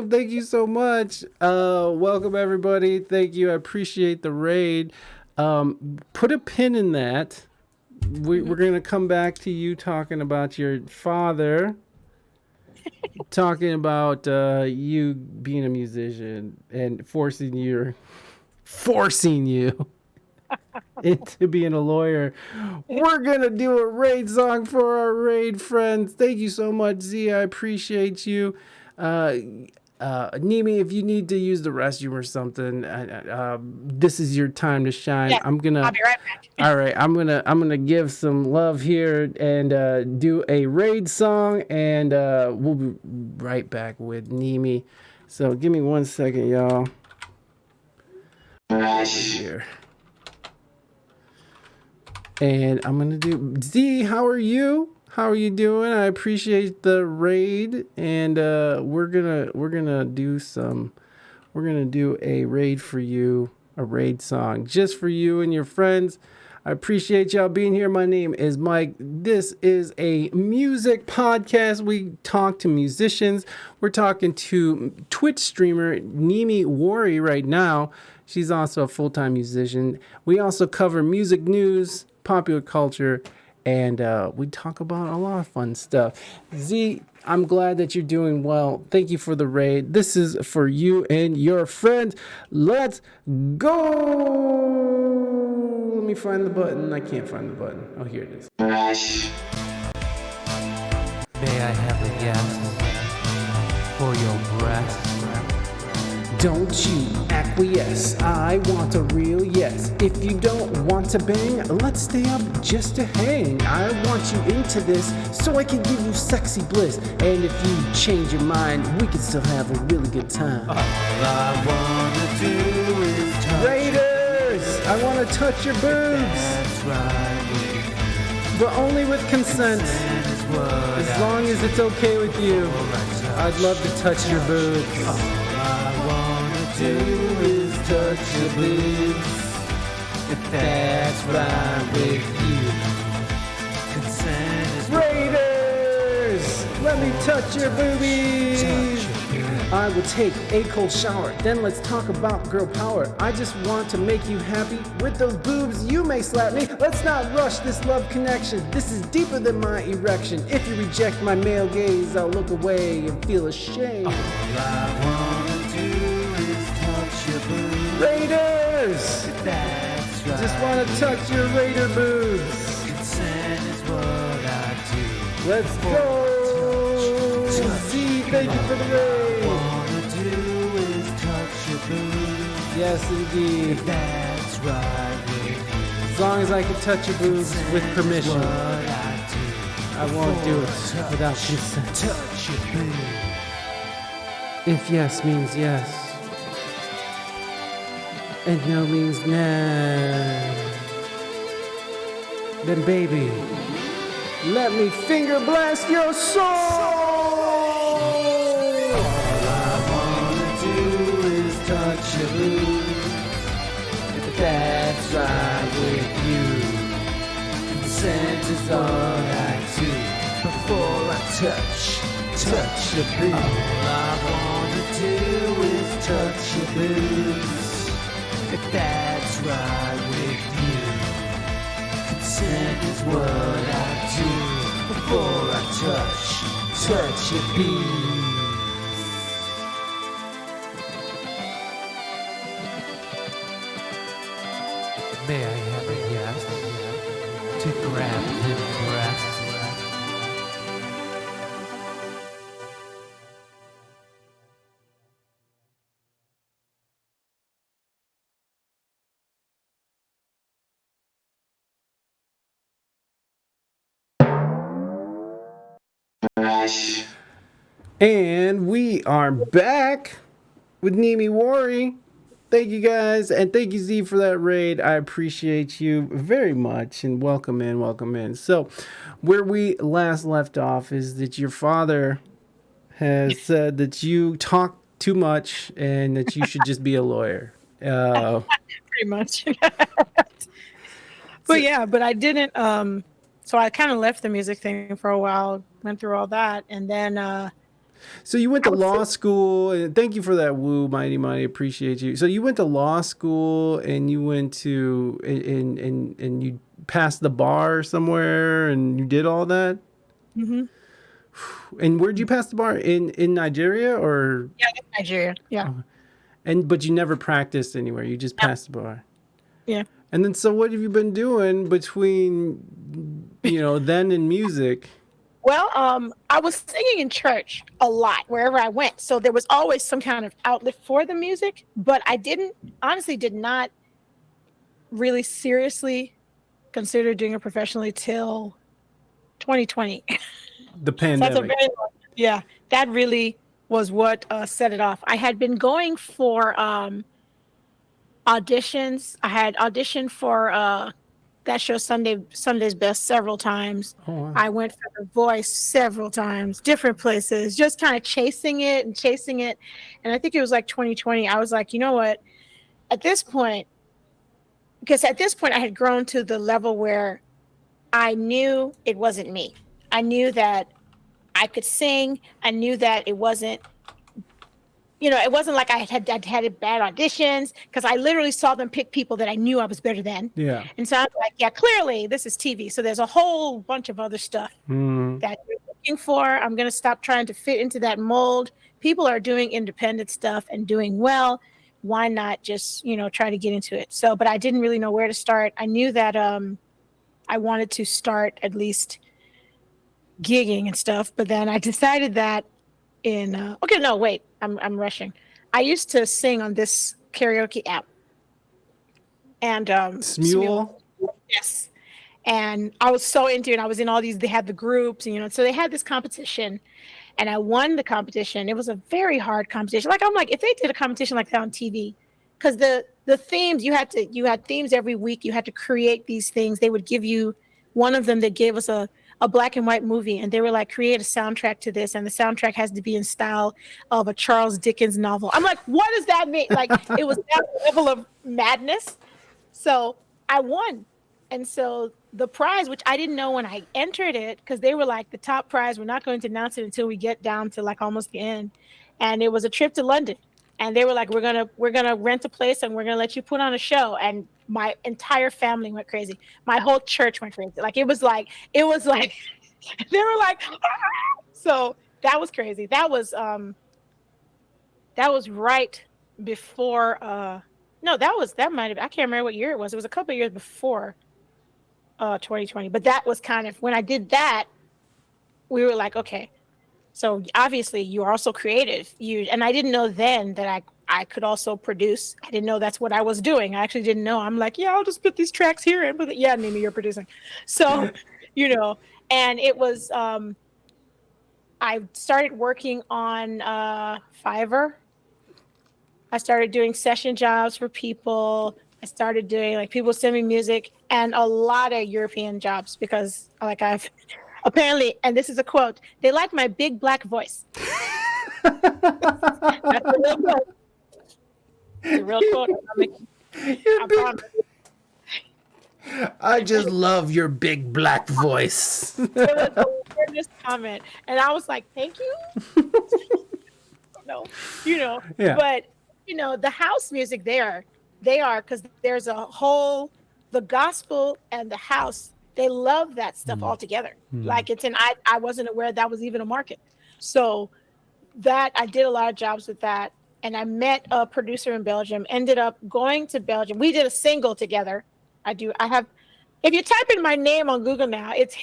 A: Thank you so much. Welcome everybody. Thank you. I appreciate the raid. Put a pin in that. We're going to come back to you talking about your father, talking about you being a musician and forcing you into being a lawyer. We're going to do a raid song for our raid friends. Thank you so much, Z. I appreciate you. Nimi, if you need to use the restroom or something, this is your time to shine.
B: Yes,
A: I'll be right
B: back.
A: All right, I'm gonna give some love here and do a raid song, and we'll be right back with Nimi. So give me 1 second, y'all. Over here. And I'm gonna do Z. How are you? How are you doing? I appreciate the raid, and we're gonna do a raid for you, a raid song just for you and your friends. I appreciate y'all being here. My name is Mike. This is a music podcast. We talk to musicians. We're talking to Twitch streamer NimiWari right now. She's also a full-time musician. We also cover music news, popular culture, and we talk about a lot of fun stuff. Z, I'm glad that you're doing well. Thank you for the raid. This is for you and your friends. Let's go. Let me find the button. I can't find the button. Oh, here it is.
I: May I have a yes for your breath?
A: Don't you acquiesce, I want a real yes. If you don't want to bang, let's stay up just to hang. I want you into this so I can give you sexy bliss. And if you change your mind, we can still have a really good time.
I: All I wanna do is touch
A: Raiders! I want to touch your boobs. But only with consent. As long as it's okay with you. I'd love to touch your boobs. All I want to do is touch your boobs. If that's right with you. Consent is Raiders! Let me touch your boobies! I will take a cold shower, then let's talk about girl power. I just want to make you happy with those boobs. You may slap me. Let's not rush this love connection. This is deeper than my erection. If you reject my male gaze, I'll look away and feel ashamed. All I wanna do is touch your boobs. Raiders! That's right. Just wanna touch your Raider boobs. Consent is what I do. Let's go! Z, thank you for the raid. All I wanna do is touch your boobs. Yes, indeed. That's right with you. As long as I can touch your boobs with permission. I won't do it without consent. Touch your boobs. If yes means yes. And no means no. Then baby, let me finger blast your soul! All I wanna do is touch your boobs. If that's right with you. Consent is all I do. Before I touch your boobs. All I wanna do is touch your boobs. If that's right with you. Consent is what I do before I touch your boobs.
I: May I have a yes to grab his breast?
A: And we are back with NimiWari. Thank you guys, and thank you Z for that raid. I appreciate you very much, and welcome in, welcome in. So, where we last left off is that your father has said that you talk too much and that you should just be a lawyer.
B: Pretty much. But yeah, but I didn't. So I kind of left the music thing for a while, went through all that, and then.
A: So you went to law school, and thank you for that, Woo, mighty, appreciate you. So you went to law school, and you went to, and you passed the bar somewhere, and you did all that?
B: Mm-hmm.
A: And where'd you pass the bar? In Nigeria, or?
B: Yeah, Nigeria, yeah.
A: But you never practiced anywhere, you just passed the bar?
B: Yeah.
A: And then, so what have you been doing between, then and music?
B: Well, I was singing in church a lot wherever I went. So there was always some kind of outlet for the music, but I did not really seriously consider doing it professionally till 2020.
A: The pandemic.
B: So that really was what set it off. I had been going for auditions. I had auditioned for that show Sunday's Best several times.
A: Oh, wow.
B: I went for The Voice several times, different places, just kind of chasing it. And I think it was like 2020. I was like, you know what? At this point I had grown to the level where I knew it wasn't me. I knew that I could sing. I knew that it wasn't like I had bad auditions, because I literally saw them pick people that I knew I was better than.
A: Yeah.
B: And so I was like, yeah, clearly this is TV. So there's a whole bunch of other stuff that you're looking for. I'm going to stop trying to fit into that mold. People are doing independent stuff and doing well. Why not just, try to get into it? So, but I didn't really know where to start. I knew that I wanted to start at least gigging and stuff. But then I decided that I'm rushing. I used to sing on this karaoke app, and
A: Smule.
B: Yes, and I was so into it. I was in all these. They had the groups, and so they had this competition, and I won the competition. It was a very hard competition. I'm like, if they did a competition like that on TV, because the themes you had themes every week. You had to create these things. They would give you one of them that gave us a black and white movie, and they were like, create a soundtrack to this, and the soundtrack has to be in style of a Charles Dickens novel. I'm like, what does that mean? Like, it was that level of madness. So I won. And so the prize, which I didn't know when I entered it, because they were like, the top prize, we're not going to announce it until we get down to like almost the end. And it was a trip to London. And they were like, we're gonna rent a place and we're gonna let you put on a show. And my entire family went crazy. My whole church went crazy. Like it was like they were like, ah! So that was crazy. That was right before no, that might have, I can't remember what year it was. It was a couple of years before 2020. But that was kind of when I did that, we were like, okay. So obviously you are also creative. And I didn't know then that I could also produce. I didn't know that's what I was doing. I actually didn't know. I'm like, yeah, I'll just put these tracks here and put it. Yeah, Nimi, you're producing. So, and it was, I started working on Fiverr. I started doing session jobs for people. I started doing like people send me music and a lot of European jobs because like apparently, and this is a quote, they like my big black voice. That's a real quote. It's a real quote.
A: I just love your big black voice.
B: It was a weirdest comment. And I was like, thank you. No,
A: Yeah.
B: But, the house music they are because there's a whole, the gospel and the house, they love that stuff all together. Like I wasn't aware that was even a market. So that I did a lot of jobs with that. And I met a producer in Belgium, ended up going to Belgium. We did a single together. If you type in my name on Google now, it's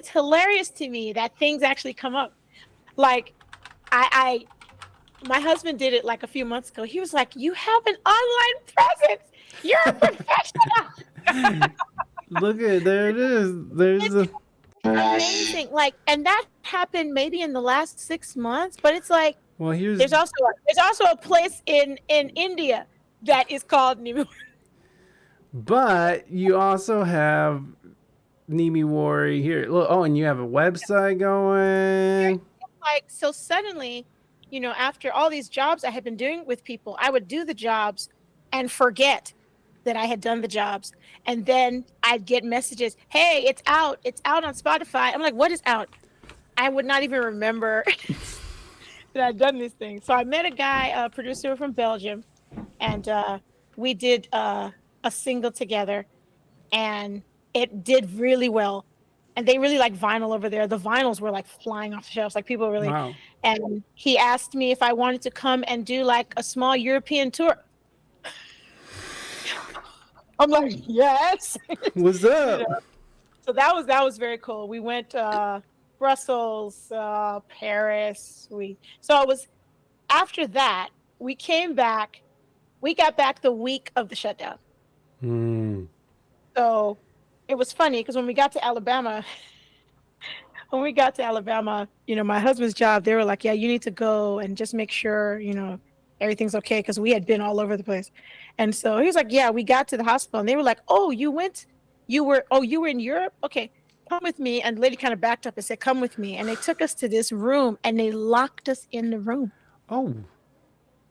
B: hilarious to me that things actually come up. Like my husband did it like a few months ago. He was like, you have an online presence. You're a professional.
A: Look at, there it is. There's
B: amazing. Like, and that happened maybe in the last 6 months, but it's like,
A: well,
B: there's also a place in India that is called NimiWari.
A: But you also have NimiWari here. Look, and you have a website going.
B: Like, so suddenly, after all these jobs I had been doing with people, I would do the jobs and forget that I had done the jobs. And then I'd get messages, hey, it's out on Spotify. I'm like, what is out? I would not even remember that I'd done these things. So I met a guy, a producer from Belgium, and we did a single together, and it did really well. And they really like vinyl over there. The vinyls were like flying off the shelves. Like people really,
A: wow.
B: And he asked me if I wanted to come and do like a small European tour. I'm like, yes.
A: What's up?
B: So that was very cool. We went Brussels, Paris. So it was after that, we came back. We got back the week of the shutdown. So it was funny because when we got to Alabama, my husband's job, they were like, yeah, you need to go and just make sure, everything's okay. Because we had been all over the place. And so he was like, yeah, we got to the hospital and they were like, oh, you were in Europe? Okay, come with me. And the lady kind of backed up and said, come with me. And they took us to this room and they locked us in the room.
A: Oh,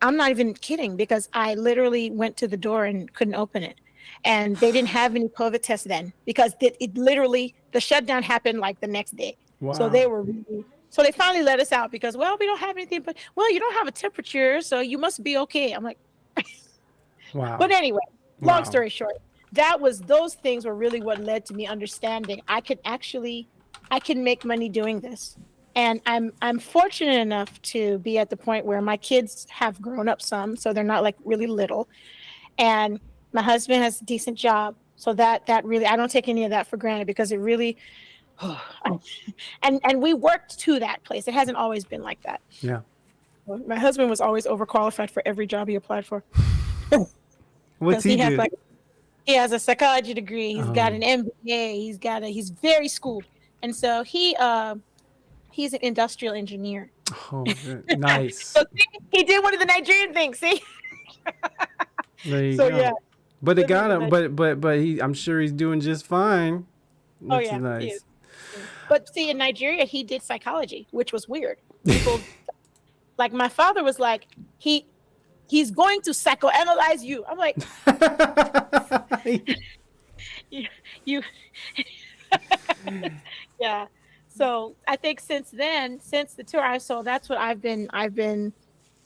B: I'm not even kidding because I literally went to the door and couldn't open it. And they didn't have any COVID tests then because it literally, the shutdown happened like the next day.
A: wow.
B: So they finally let us out because, well, we don't have anything, but you don't have a temperature, so you must be okay. I'm like,
A: wow.
B: But anyway, long
A: Wow.
B: story short, those things were really what led to me understanding I can make money doing this. And I'm fortunate enough to be at the point where my kids have grown up some, so they're not like really little. And my husband has a decent job. So that really, I don't take any of that for granted because it really, and we worked to that place. It hasn't always been like that.
A: Yeah.
B: My husband was always overqualified for every job he applied for.
A: What's he do?
B: He has a psychology degree. He's got an MBA. He's very schooled. And so he's an industrial engineer.
A: Oh, nice.
B: So he did one of the Nigerian things. See?
A: There you
B: So
A: go.
B: yeah.
A: But they
B: living
A: got
B: in
A: him.
B: Nigeria.
A: But I'm sure he's doing just fine,
B: Oh
A: which is
B: yeah, he
A: nice.
B: is. But see, in Nigeria, he did psychology, which was weird. People like my father was like, he's going to psychoanalyze you. I'm like, you, you yeah. So I think since then, since the tour, so that's what I've been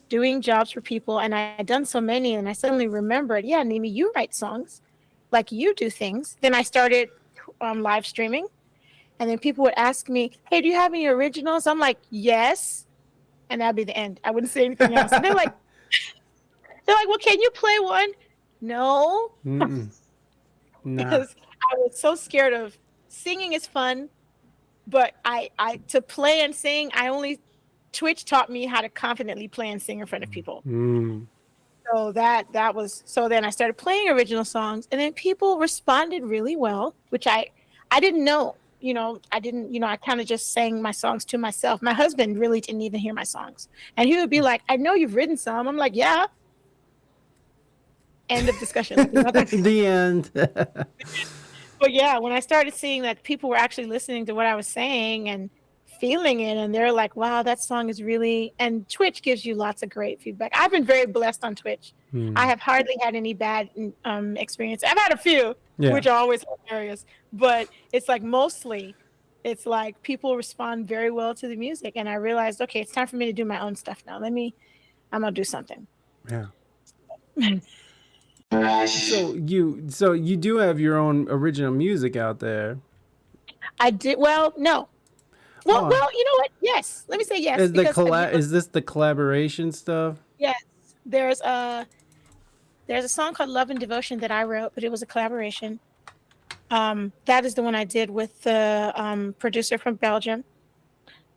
B: doing jobs for people, and I've done so many, and I suddenly remembered, yeah, Nimi, you write songs, like you do things. Then I started live streaming, and then people would ask me, hey, do you have any originals? I'm like, yes, and that'd be the end. I wouldn't say anything else. And they're like, well, can you play one? No,
A: Mm-mm. Nah.
B: because I was so scared of singing is fun, but I to play and sing, I only Twitch taught me how to confidently play and sing in front of people.
A: Mm.
B: So that was so then I started playing original songs, and then people responded really well, which I didn't know. I didn't, I kind of just sang my songs to myself. My husband really didn't even hear my songs. And he would be like, I know you've written some. I'm like, yeah. End of discussion.
A: The end.
B: But yeah, when I started seeing that people were actually listening to what I was saying and feeling it, and they're like, wow, that song is really, and Twitch gives you lots of great feedback. I've been very blessed on Twitch. I have hardly had any bad experience. I've had a few,
A: Yeah.
B: which are always hilarious, but it's like mostly, it's like people respond very well to the music. And I realized, okay, it's time for me to do my own stuff now. I'm gonna do something.
A: Yeah. So you do have your own original music out there.
B: I did, well, no. Well,
A: Oh.
B: well, you know what? Yes. Let me say yes.
A: Is the
B: because
A: is this the collaboration stuff?
B: yes, there's a song called Love and Devotion that I wrote, but it was a collaboration. That is the one I did with the producer from Belgium.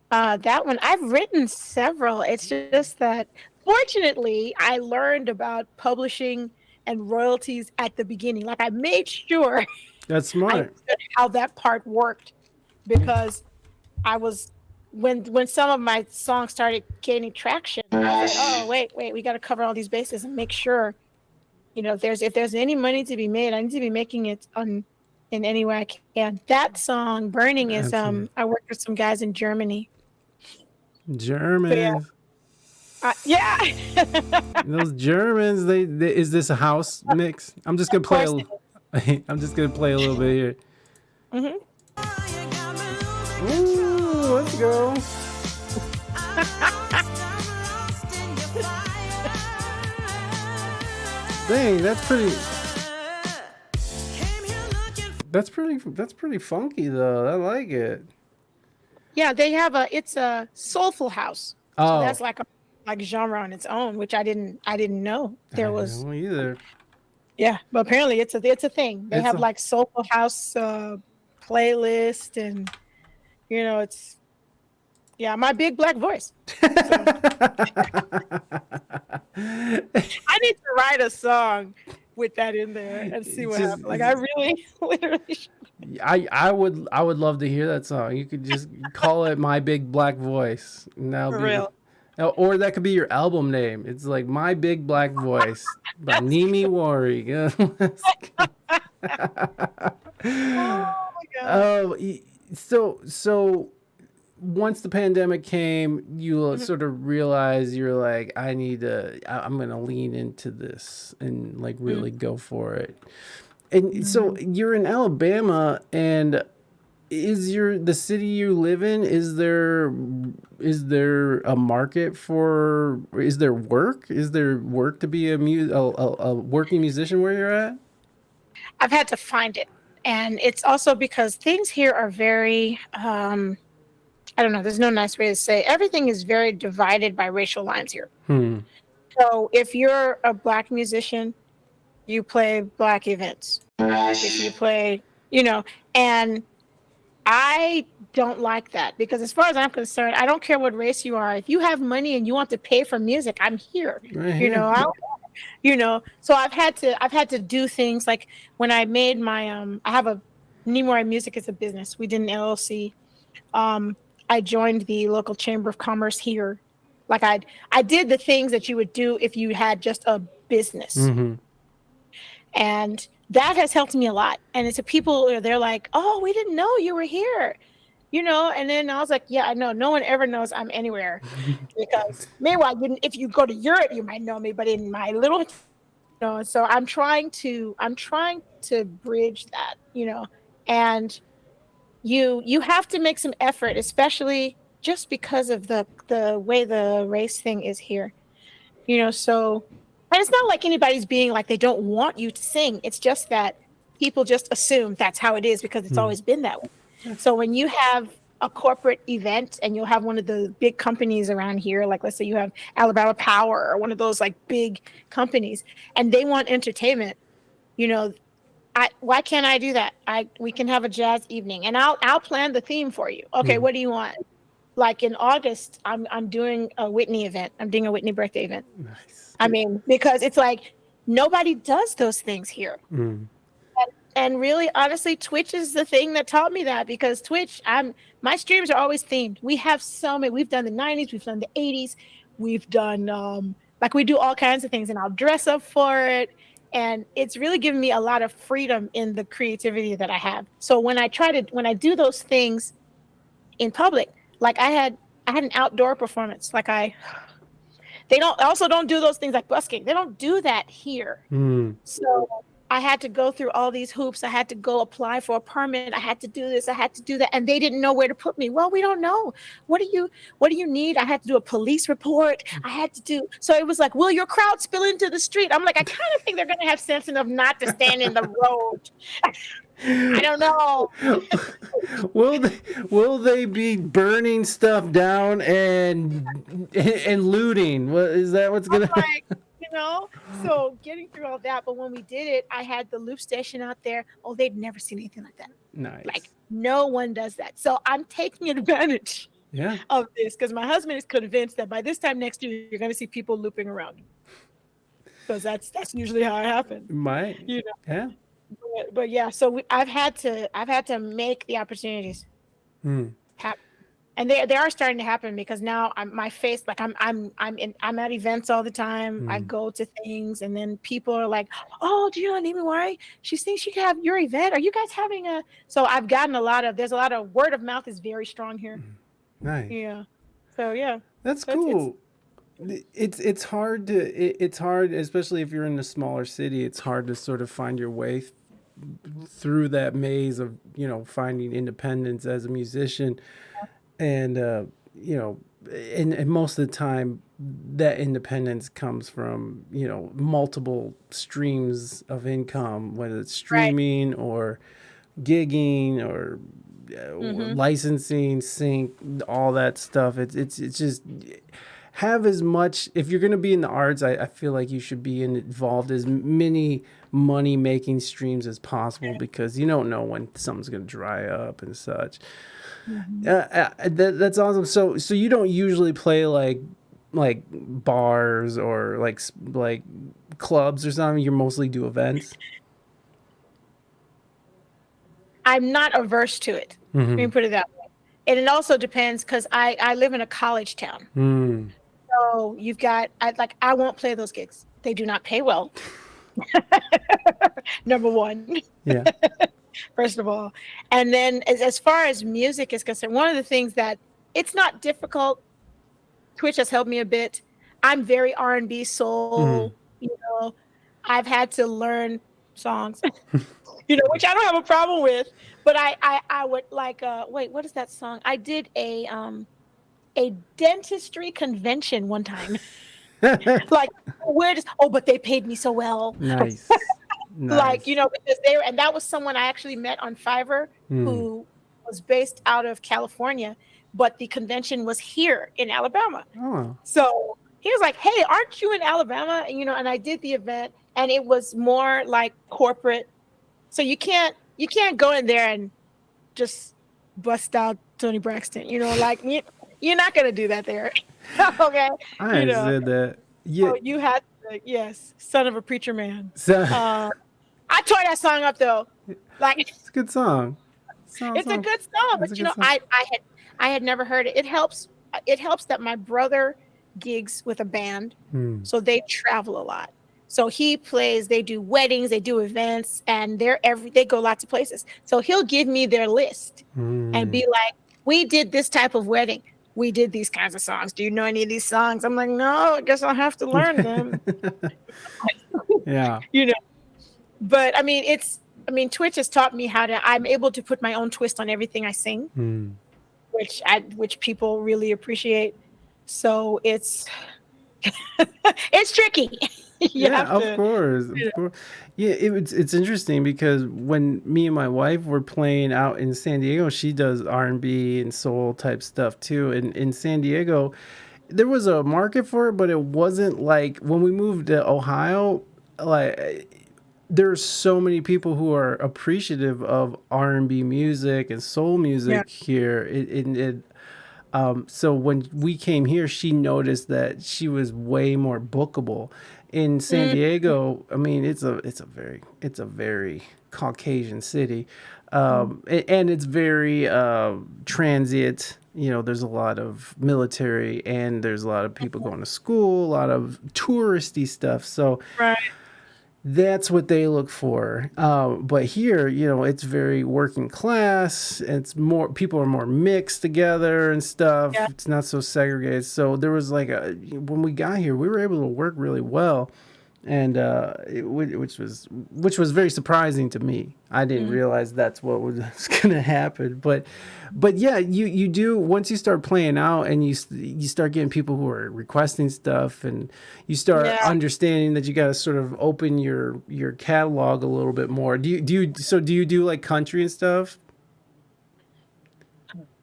B: That one, I've written several. It's just that fortunately I learned about publishing and royalties at the beginning. Like I made sure
A: That's
B: I
A: smart.
B: understood how that part worked, because I was when some of my songs started gaining traction, I was like, oh wait, we got to cover all these bases and make sure, if there's any money to be made, I need to be making it in any way I can. That song Burning is
A: Absolutely.
B: I worked with some guys in Germany.
A: Germans.
B: Yeah.
A: Those Germans, they is this a house mix? I'm just gonna play I'm just gonna play a little bit here.
B: Mhm.
A: Ooh, let's go. Dang, that's pretty funky though. I like it.
B: Yeah, they have it's a soulful house.
A: Oh,
B: So that's like a genre on its own, which I didn't know there was.
A: I don't know either.
B: Yeah, but apparently it's a thing. They
A: It's
B: have
A: a-
B: like soulful house playlist, and it's my big black voice. So, I need to write a song with that in there and see what happens. Like I really, literally.
A: I would love to hear that song. You could just call it My Big Black Voice. And that'll
B: For
A: be
B: real.
A: or that could be your album name. It's like My Big Black Voice by NimiWari.
B: Oh my god.
A: So once the pandemic came, you sort of realized you're like, I'm gonna lean into this and like really go for it. And so you're in Alabama, and is the city you live in, is there a market for, is there work to be a working musician where you're at?
B: I've had to find it, and it's also because things here are very I don't know, there's no nice way to say it. Everything is very divided by racial lines here. So if you're a black musician, you play black events. If you play, and I don't like that, because as far as I'm concerned, I don't care what race you are. If you have money and you want to pay for music, I'm here.
A: Right here.
B: So I've had to do things like when I made my I have a NimiWari Music as a business. We did an LLC. I joined the local chamber of commerce here. Like I did the things that you would do if you had just a business. And that has helped me a lot. And it's a people, they're like, oh, we didn't know you were here, and then I was like, yeah, I know. No one ever knows I'm anywhere because meanwhile, if you go to Europe, you might know me, but in my little, so I'm trying to bridge that, and you have to make some effort, especially just because of the way the race thing is here, so, and it's not like anybody's being like they don't want you to sing. It's just that people just assume that's how it is because it's always been that way. So when you have a corporate event and you'll have one of the big companies around here, like let's say you have Alabama Power or one of those like big companies, and they want entertainment, why can't I do that? We can have a jazz evening and I'll plan the theme for you. Okay, what do you want? Like in August, I'm doing a Whitney event. I'm doing a Whitney birthday event.
A: Nice.
B: I mean, because it's like nobody does those things here. And really, honestly, Twitch is the thing that taught me that because Twitch, my streams are always themed. We have so many. We've done the 90s, we've done the 80s, we've done we do all kinds of things, and I'll dress up for it. And it's really given me a lot of freedom in the creativity that I have. So when I do those things in public, like I had an outdoor performance, they don't do those things like busking. They don't do that here. So I had to go through all these hoops. I had to go apply for a permit. I had to do this. I had to do that. And they didn't know where to put me. Well, we don't know. What do you need? I had to do a police report. So it was like, will your crowd spill into the street? I'm like, I kind of think they're going to have sense enough not to stand in the road. I don't know.
A: Will they be burning stuff down and looting? What is that? What's gonna?
B: So getting through all that, but when we did it, I had the loop station out there. Oh, they'd never seen anything like that.
A: Nice.
B: Like no one does that. So I'm taking advantage of this because my husband is convinced that by this time next year, you're going to see people looping around. Because that's usually how it happens.
A: Yeah.
B: But yeah, so I've had to make the opportunities happen. And they are starting to happen because now my face, like I'm at events all the time. I go to things and then people are like, oh, do you know NimiWari? She thinks she can have your event. Are you guys having a? So I've gotten there's a lot of word of mouth is very strong here.
A: Nice.
B: Yeah. So yeah.
A: That's cool. It's hard, especially if you're in a smaller city. It's hard to sort of find your way through that maze of, finding independence as a musician. And, and most of the time that independence comes from, multiple streams of income, whether it's streaming or gigging or licensing, sync, all that stuff. It's just have as much, if you're going to be in the arts, I feel like you should be involved as many money making streams as possible because you don't know when something's going to dry up and such. That's awesome. So you don't usually play like bars or like clubs or something. You mostly do events.
B: I'm not averse to it. Let me put it that way. And it also depends because I live in a college town. So you've got I won't play those gigs. They do not pay well. Number one. Yeah. First of all. And then as far as music is concerned, one of the things that it's not difficult. Twitch has helped me a bit. I'm very R&B soul, I've had to learn songs, which I don't have a problem with, but I would like, wait, what is that song? I did a dentistry convention one time. Like, but they paid me so well.
A: Nice.
B: Like, because and that was someone I actually met on Fiverr who was based out of California, but the convention was here in Alabama.
A: Oh.
B: So he was like, hey, aren't you in Alabama? And, and I did the event and it was more like corporate. So you can't go in there and just bust out Tony Braxton, like you're not going to do that there. Okay.
A: I said that. Yeah.
B: So you had to, yes, son of a preacher man. I tore that song up though. Like
A: it's a good song.
B: It's a good song, but I had never heard it. It helps that my brother gigs with a band, so they travel a lot. So he plays, they do weddings, they do events, and they go lots of places. So he'll give me their list and be like, we did this type of wedding. We did these kinds of songs. Do you know any of these songs? I'm like, no, I guess I'll have to learn them.
A: Yeah.
B: You know, but I mean, Twitch has taught me I'm able to put my own twist on everything I sing, which people really appreciate. So it's tricky.
A: Of course. Yeah, it's interesting because when me and my wife were playing out in San Diego, she does R&B and soul type stuff too. And in San Diego, there was a market for it, but it wasn't like when we moved to Ohio, like there's so many people who are appreciative of R&B music and soul music here. So when we came here, she noticed that she was way more bookable. In San Diego, I mean, it's a very Caucasian city, and it's very transient. You know, there's a lot of military, and there's a lot of people going to school, a lot of touristy stuff. So that's what they look for. But here, you know, it's very working class. It's more, people are more mixed together and stuff. Yeah. It's not so segregated. So there was like when we got here, we were able to work really well. And which was very surprising to me. I didn't realize that's what was going to happen. But yeah, you do, once you start playing out and you start getting people who are requesting stuff, and you start understanding that you got to sort of open your catalog a little bit more. Do you do like country and stuff?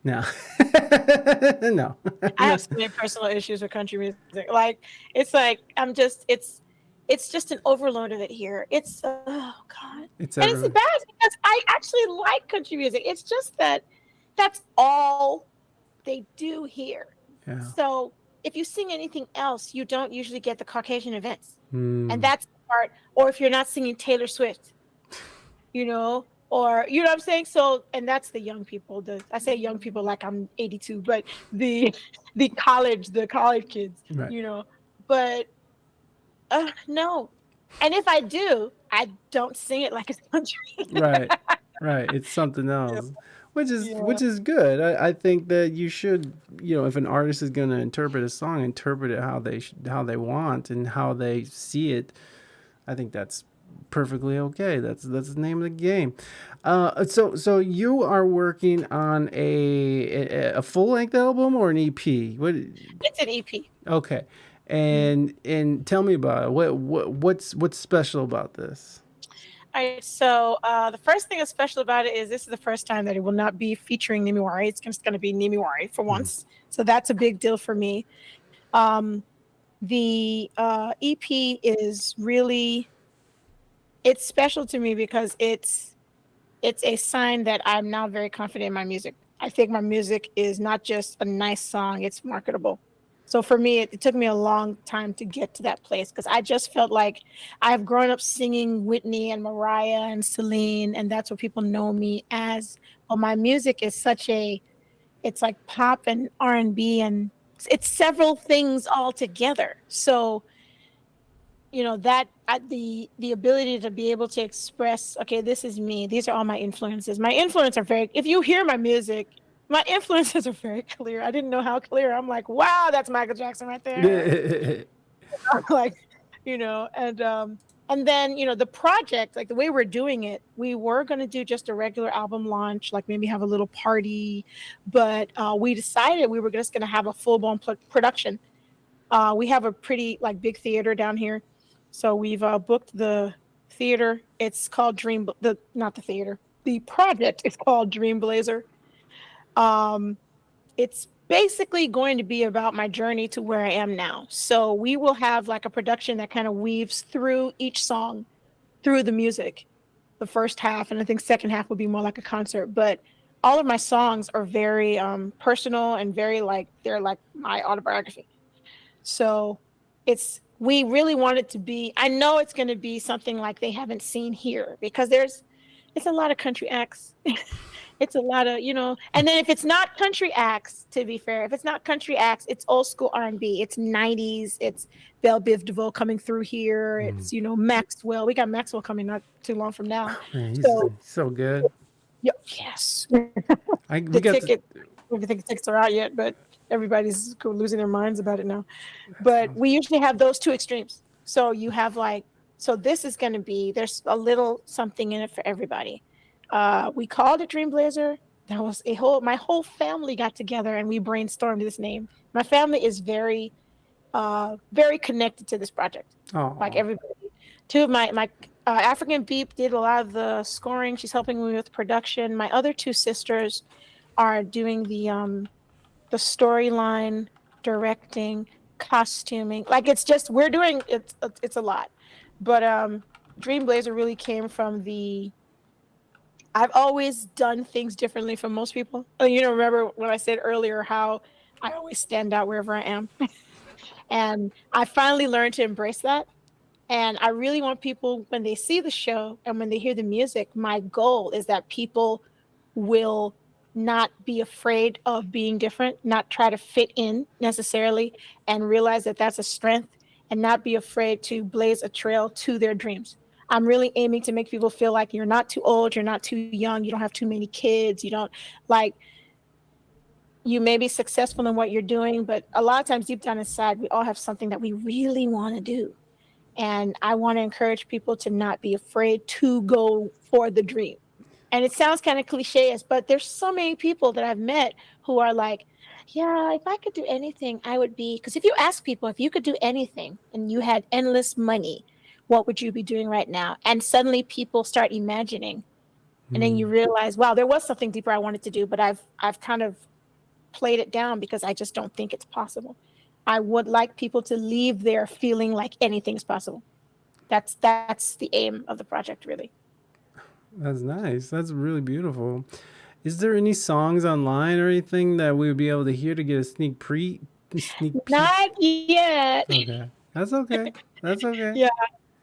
A: No. No.
B: I have so many personal issues with country music. Like, it's like it's just an overload of it here. It's oh god, it's bad because I actually like country music. It's just that that's all they do here. Yeah. So if you sing anything else, you don't usually get the Caucasian events, and that's the part. Or if you're not singing Taylor Swift, you know, or you know what I'm saying. So, and that's the young people. I say young people like I'm 82, but the college kids, you know, but. No, and if I do, I don't sing it like it's country.
A: Right. It's something else, which is good. I think that you should, you know, if an artist is going to interpret a song, interpret it how they want and how they see it. I think that's perfectly okay. That's the name of the game. So you are working on a full length album or an EP? What?
B: It's an EP.
A: Okay. And tell me about it. What's special about this?
B: All right, so the first thing that's special about it is this is the first time that it will not be featuring NimiWari. It's just going to be NimiWari for once. So that's a big deal for me. The EP is really, it's special to me because it's a sign that I'm now very confident in my music. I think my music is not just a nice song, it's marketable. So for me, it took me a long time to get to that place because I just felt like I've grown up singing Whitney and Mariah and Celine, and that's what people know me as. Well, my music is it's like pop and R&B, and it's several things all together. So, you know, that the ability to be able to express, okay, this is me. These are all my influences. My influences are if you hear my music, my influences are very clear. I didn't know how clear. I'm like, wow, that's Michael Jackson right there. Like, you know, and then, you know, the project, like the way we're doing it, we were going to do just a regular album launch, like maybe have a little party, but we decided we were just going to have a full-blown production. We have a pretty like big theater down here. So we've booked the theater. It's called the project is called Dreamblazer. It's basically going to be about my journey to where I am now. So we will have like a production that kind of weaves through each song, through the music, the first half, and I think second half will be more like a concert. But all of my songs are very personal and very like, they're like my autobiography. So we really want it to be, I know it's going to be something like they haven't seen here because there's it's a lot of country acts. It's a lot of, and then if it's not country acts, to be fair, if it's not country acts, it's old school R&B. It's 90s. It's Belle Biv DeVoe coming through here. It's, Maxwell. We got Maxwell coming not too long from now.
A: Man, he's
B: So,
A: so good.
B: yes.
A: We
B: The
A: got
B: ticket, I don't think the tickets are out yet, but everybody's losing their minds about it now. But we usually have those two extremes. So you have so this is going to be, there's a little something in it for everybody. We called it Dreamblazer. That was my whole family got together and we brainstormed this name. My family is very, very connected to this project.
A: Oh,
B: Like everybody. Two of my African Beep did a lot of the scoring. She's helping me with production. My other two sisters are doing the storyline, directing, costuming. Like it's just it's a lot. But Dreamblazer really came from I've always done things differently from most people. Remember when I said earlier how I always stand out wherever I am. And I finally learned to embrace that. And I really want people, when they see the show and when they hear the music, my goal is that people will not be afraid of being different, not try to fit in necessarily, and realize that that's a strength, and not be afraid to blaze a trail to their dreams. I'm really aiming to make people feel like you're not too old, you're not too young, you don't have too many kids, you don't you may be successful in what you're doing, but a lot of times deep down inside, we all have something that we really want to do. And I want to encourage people to not be afraid to go for the dream. And it sounds kind of cliche, but there's so many people that I've met who are like, yeah, if I could do anything, I would be, because if you ask people, if you could do anything and you had endless money, what would you be doing right now? And suddenly people start imagining. And then you realize, wow, there was something deeper I wanted to do, but I've kind of played it down because I just don't think it's possible. I would like people to leave there feeling like anything's possible. That's the aim of the project, really.
A: That's nice. That's really beautiful. Is there any songs online or anything that we would be able to hear to get a sneak peek?
B: Not yet.
A: Okay, that's okay. That's okay.
B: Yeah,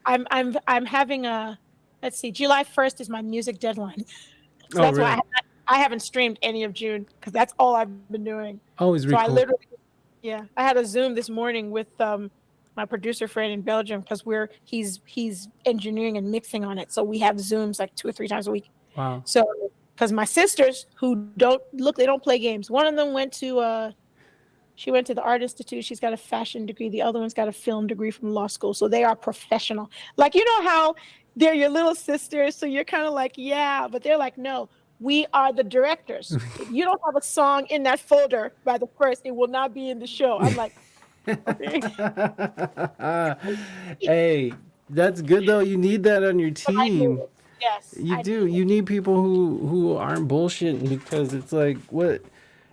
B: I'm having let's see, July 1st is my music deadline. So that's
A: really?
B: why I haven't streamed any of June, because that's all I've been doing.
A: Always
B: So I
A: record.
B: literally, I had a Zoom this morning with my producer friend in Belgium, because he's engineering and mixing on it. So we have Zooms like 2 or 3 times a week.
A: Wow.
B: So because my sisters who they don't play games. One of them went to she went to the Art Institute. She's got a fashion degree. The other one's got a film degree from law school. So they are professional. Like, you know how they're your little sisters. So you're kind of like, yeah, but they're like, no, we are the directors. If you don't have a song in that folder by the first, it will not be in the show. I'm like, okay.
A: Hey, that's good though. You need that on your team.
B: Yes,
A: You do. You need people who aren't bullshitting, because it's like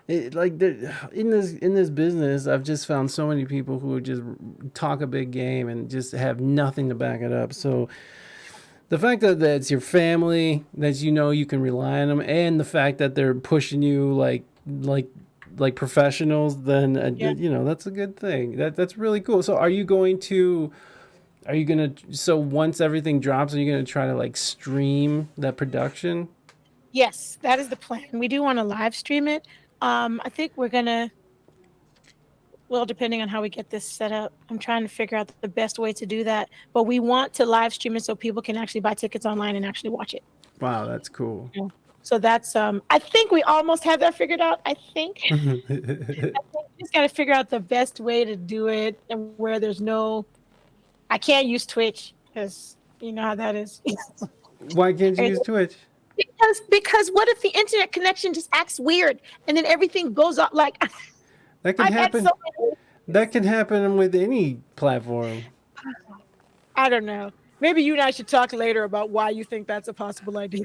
A: in this business, I've just found so many people who just talk a big game and just have nothing to back it up. So the fact that it's your family, that you can rely on them, and the fact that they're pushing you like professionals, then that's a good thing. That's really cool. So so once everything drops, are you gonna try to stream that production?
B: Yes, that is the plan. We do want to live stream it. I think we're gonna, well, depending on how we get this set up, I'm trying to figure out the best way to do that. But we want to live stream it so people can actually buy tickets online and actually watch it.
A: Wow, that's cool.
B: Yeah. So that's I think we almost have that figured out. I think I think we just got to figure out the best way to do it, and where there's I can't use Twitch, because you know how that is.
A: Why can't you use Twitch?
B: Because what if the internet connection just acts weird and then everything goes up like
A: That can happen. That can happen with any platform.
B: I don't know. Maybe you and I should talk later about why you think that's a possible idea.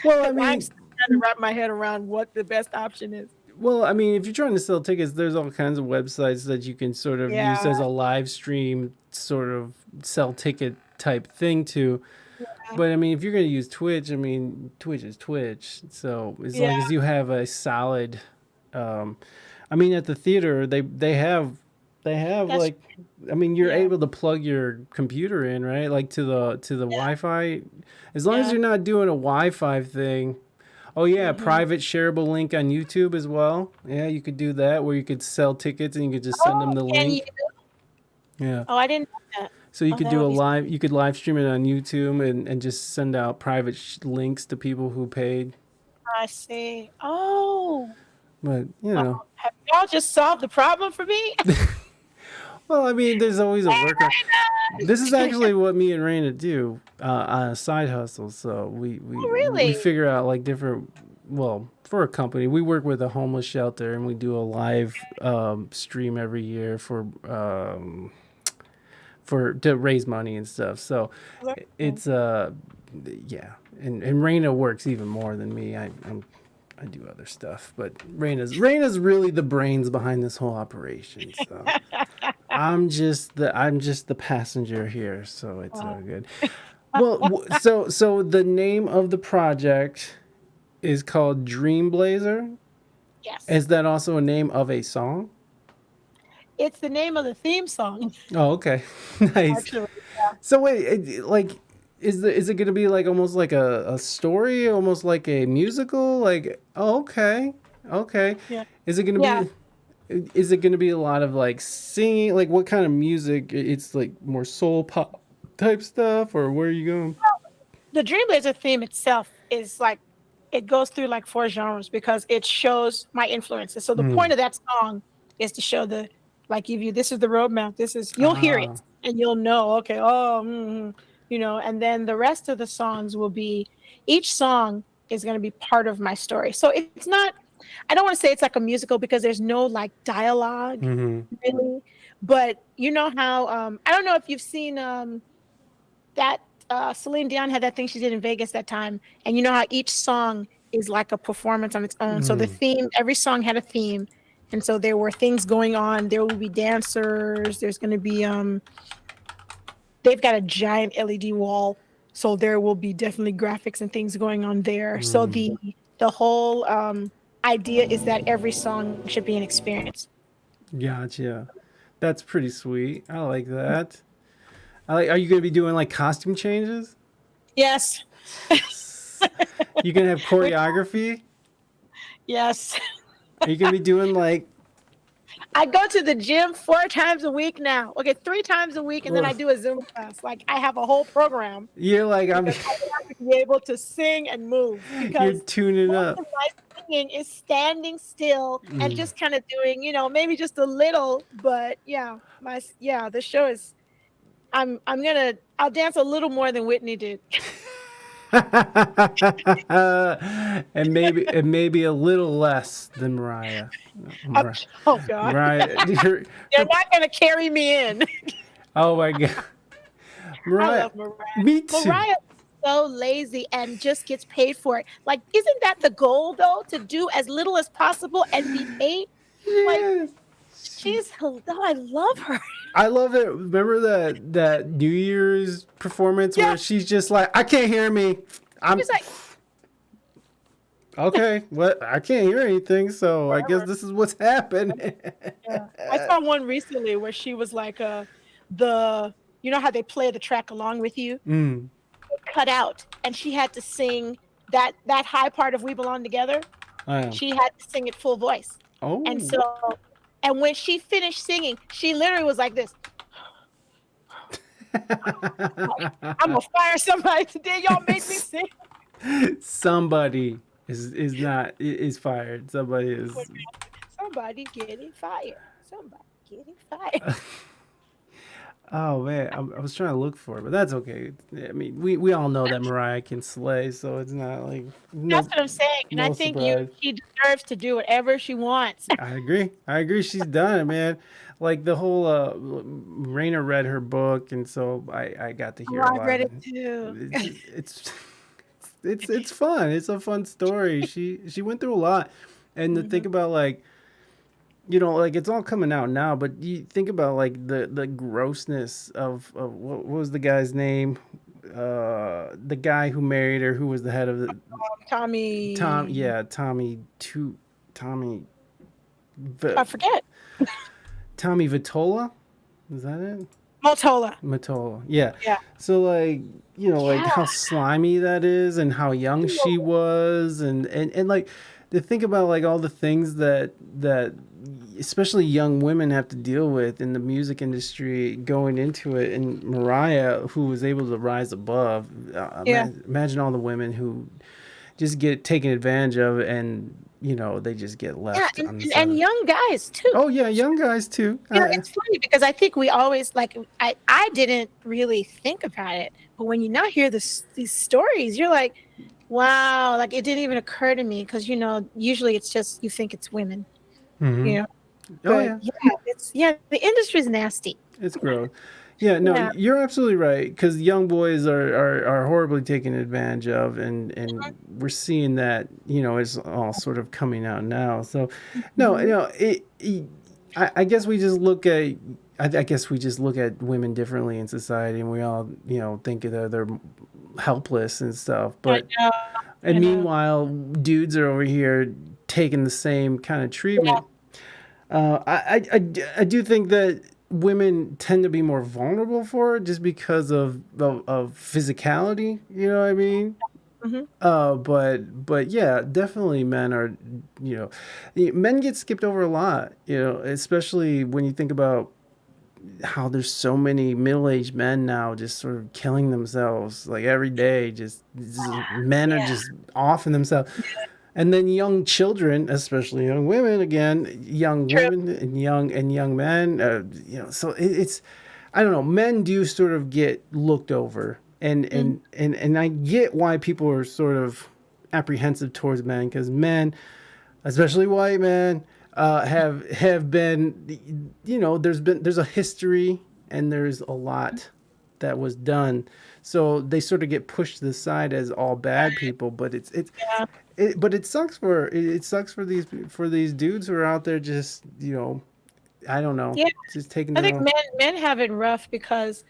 A: Well, I mean,
B: I'm still trying to wrap my head around what the best option is.
A: Well, I mean, if you're trying to sell tickets, there's all kinds of websites that you can sort of use as a live stream, sort of sell ticket type thing to. Yeah. But I mean, if you're going to use Twitch, I mean, Twitch is Twitch. So as long as you have a solid, I mean, at the theater, they have They have
B: That's
A: like, I mean, you're
B: yeah,
A: able to plug your computer in, right? Like to the Wi-Fi. As long as
B: yeah.
A: you're not doing a Wi-Fi thing. Oh yeah,
B: Hmm.
A: private shareable link on YouTube as well. Yeah, you could do that where you could sell tickets and you could just send them
B: Oh,
A: the
B: can you?
A: link. Yeah.
B: Oh, I didn't know that.
A: So you
B: Oh,
A: could
B: that
A: do
B: would
A: a
B: be.
A: live, you could live stream it on YouTube and just send out private links to people who paid.
B: I see. Oh,
A: But,
B: oh, have y'all just solved the problem for me?
A: well, I mean, there's always a worker. This is
B: Hey,
A: actually what me and Raina do on a side hustle. So we
B: oh,
A: we
B: really?
A: figure out like different. Well, for a company, we work with a homeless shelter, and we do a live stream every year for to raise money and stuff. So
B: That's cool.
A: it's yeah, and Raina works even more than me. I do other stuff, but Raina's really the brains behind this whole operation. So I'm just the passenger here, so it's all good. Well, so the name of the project is called Dreamblazer.
B: Yes.
A: Is that also a name of a song?
B: It's the name of the theme song,
A: Oh, okay, nice.
B: actually.
A: So wait, like, is it gonna be like almost like a story, almost like a musical? Like, oh, okay, okay.
B: Yeah.
A: Is it gonna
B: Yeah.
A: be? Is it gonna be a lot of like singing? Like, what kind of music? It's like more soul pop type stuff, or where are you going?
B: The Dreamblazer theme itself is like it goes through like four genres because it shows my influences. So the point of that song is to show the like give you this is the roadmap. This is you'll hear
A: Ah,
B: it and you'll know okay oh and then the rest of the songs will be each song is going to be part of my story. So it's not I don't want to say it's like a musical because there's no like dialogue
A: mm-hmm.
B: really, but you know how I don't know if you've seen that Celine Dion had that thing she did in Vegas that time, and you know how each song is like a performance on its own. So the theme, every song had a theme, and so there were things going on. There will be dancers. There's going to be they've got a giant LED wall, so there will be definitely graphics and things going on there. So the whole idea is that every song should be an experience.
A: Gotcha. That's pretty sweet. I like that. Are you gonna be doing like costume changes?
B: Yes,
A: You gonna have choreography?
B: yes.
A: Are you gonna be doing like?
B: I go to the gym 4 times a week now. Okay, 3 times a week, and then I do a Zoom class. Like I have a whole program
A: You're like I'm.
B: because I have to be able to sing and move.
A: You're
B: Because
A: tuning
B: most
A: up.
B: of my singing is standing still and just kind of doing, maybe just a little. But yeah, the show is. I'll dance a little more than Whitney did.
A: And maybe a little less than Mariah.
B: Oh God,
A: Mariah,
B: they're not gonna carry me in.
A: oh my God,
B: I
A: Mariah.
B: love Mariah.
A: Me too.
B: Mariah is so lazy and just gets paid for it. Like, isn't that the goal though? To do as little as possible and be paid? Like,
A: Yes.
B: I love her.
A: I love it. Remember that New Year's performance where she's just like, I can't hear me. I'm
B: She's like,
A: okay. What? I can't hear anything, so I guess this is what's happening.
B: yeah. I saw one recently where she was like, you know how they play the track along with you?
A: Mm.
B: Cut out, and she had to sing that high part of "We Belong Together." She had to sing it full voice,
A: Oh.
B: and when she finished singing, she literally was like this. I'm gonna fire somebody today. Y'all made me sing.
A: Somebody is fired. Somebody is.
B: Somebody getting fired. Somebody getting fired.
A: Oh man, I was trying to look for it, but that's okay. I mean, we all know that Mariah can slay, so it's not like
B: That's what I'm saying, and I
A: no
B: think
A: surprise.
B: she deserves to do whatever she wants.
A: I agree. She's done it, man. Like the whole Raina read her book, and so I got to hear a
B: I
A: lot.
B: read
A: of
B: it too.
A: It's fun. It's a fun story. She went through a lot, and to think about like. Like it's all coming out now, but you think about like the grossness of what was the guy's name? The guy who married her, who was the head of the
B: Tommy.
A: Tommy.
B: I forget.
A: Tommy Vitola. Is that it?
B: Motola.
A: Matola. Yeah.
B: Yeah.
A: So like, like
B: Yeah.
A: how slimy that is and how young she was and like to think about like all the things that especially young women have to deal with in the music industry going into it, and Mariah, who was able to rise above.
B: Yeah.
A: Imagine all the women who just get taken advantage of, and they just get
B: Yeah,
A: left on the
B: and
A: side.
B: young guys too.
A: Oh yeah, young guys too.
B: It's funny because I think we always I didn't really think about it, but when you now hear these stories, you're like, wow, like it didn't even occur to me because usually it's just you think it's women,
A: Mhm.
B: But
A: Oh yeah.
B: the industry's nasty.
A: It's gross. Yeah, no,
B: Yeah.
A: you're absolutely right. Because young boys are horribly taken advantage of, and we're seeing that it's all sort of coming out now. So, no, I guess we just look at. I guess we just look at women differently in society, and we all think that they're helpless and stuff. But
B: I know.
A: and meanwhile, dudes are over here taking the same kind of treatment. I do think that women tend to be more vulnerable for it just because of physicality. You know what I mean? But yeah, definitely men are. Men get skipped over a lot. Especially when you think about how there's so many middle-aged men now just sort of killing themselves like every day. Just men are just offing themselves. And then young children, especially young women, again, young women and young men, so it's, I don't know, men do sort of get looked over, and I get why people are sort of apprehensive towards men, because men, especially white men, have been, there's a history and there's a lot that was done, so they sort of get pushed to the side as all bad people, but but it sucks for these dudes who are out there just I don't know, just taking
B: I
A: their
B: think
A: own.
B: men have it rough because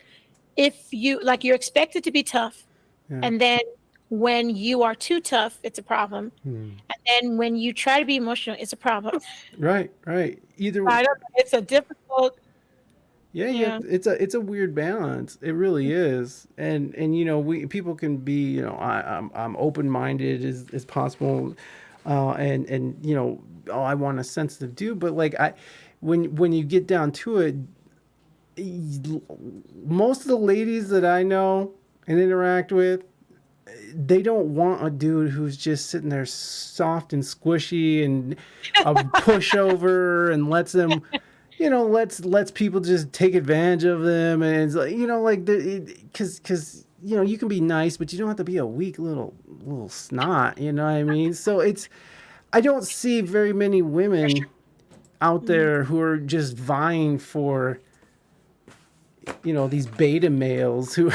B: if you're expected to be tough,
A: Yeah.
B: and then when you are too tough, it's a problem, and then when you try to be emotional, it's a problem.
A: Right. Either
B: I don't know, it's a difficult.
A: yeah, it's a weird balance. It really is. And we people can be, I'm open-minded as possible, and oh, I want a sensitive dude, but like when you get down to it, most of the ladies that I know and interact with, they don't want a dude who's just sitting there soft and squishy and a pushover and lets them, lets people just take advantage of them, and it's like because you can be nice, but you don't have to be a weak little snot. You know what I mean? So I don't see very many women out there who are just vying for these beta males who.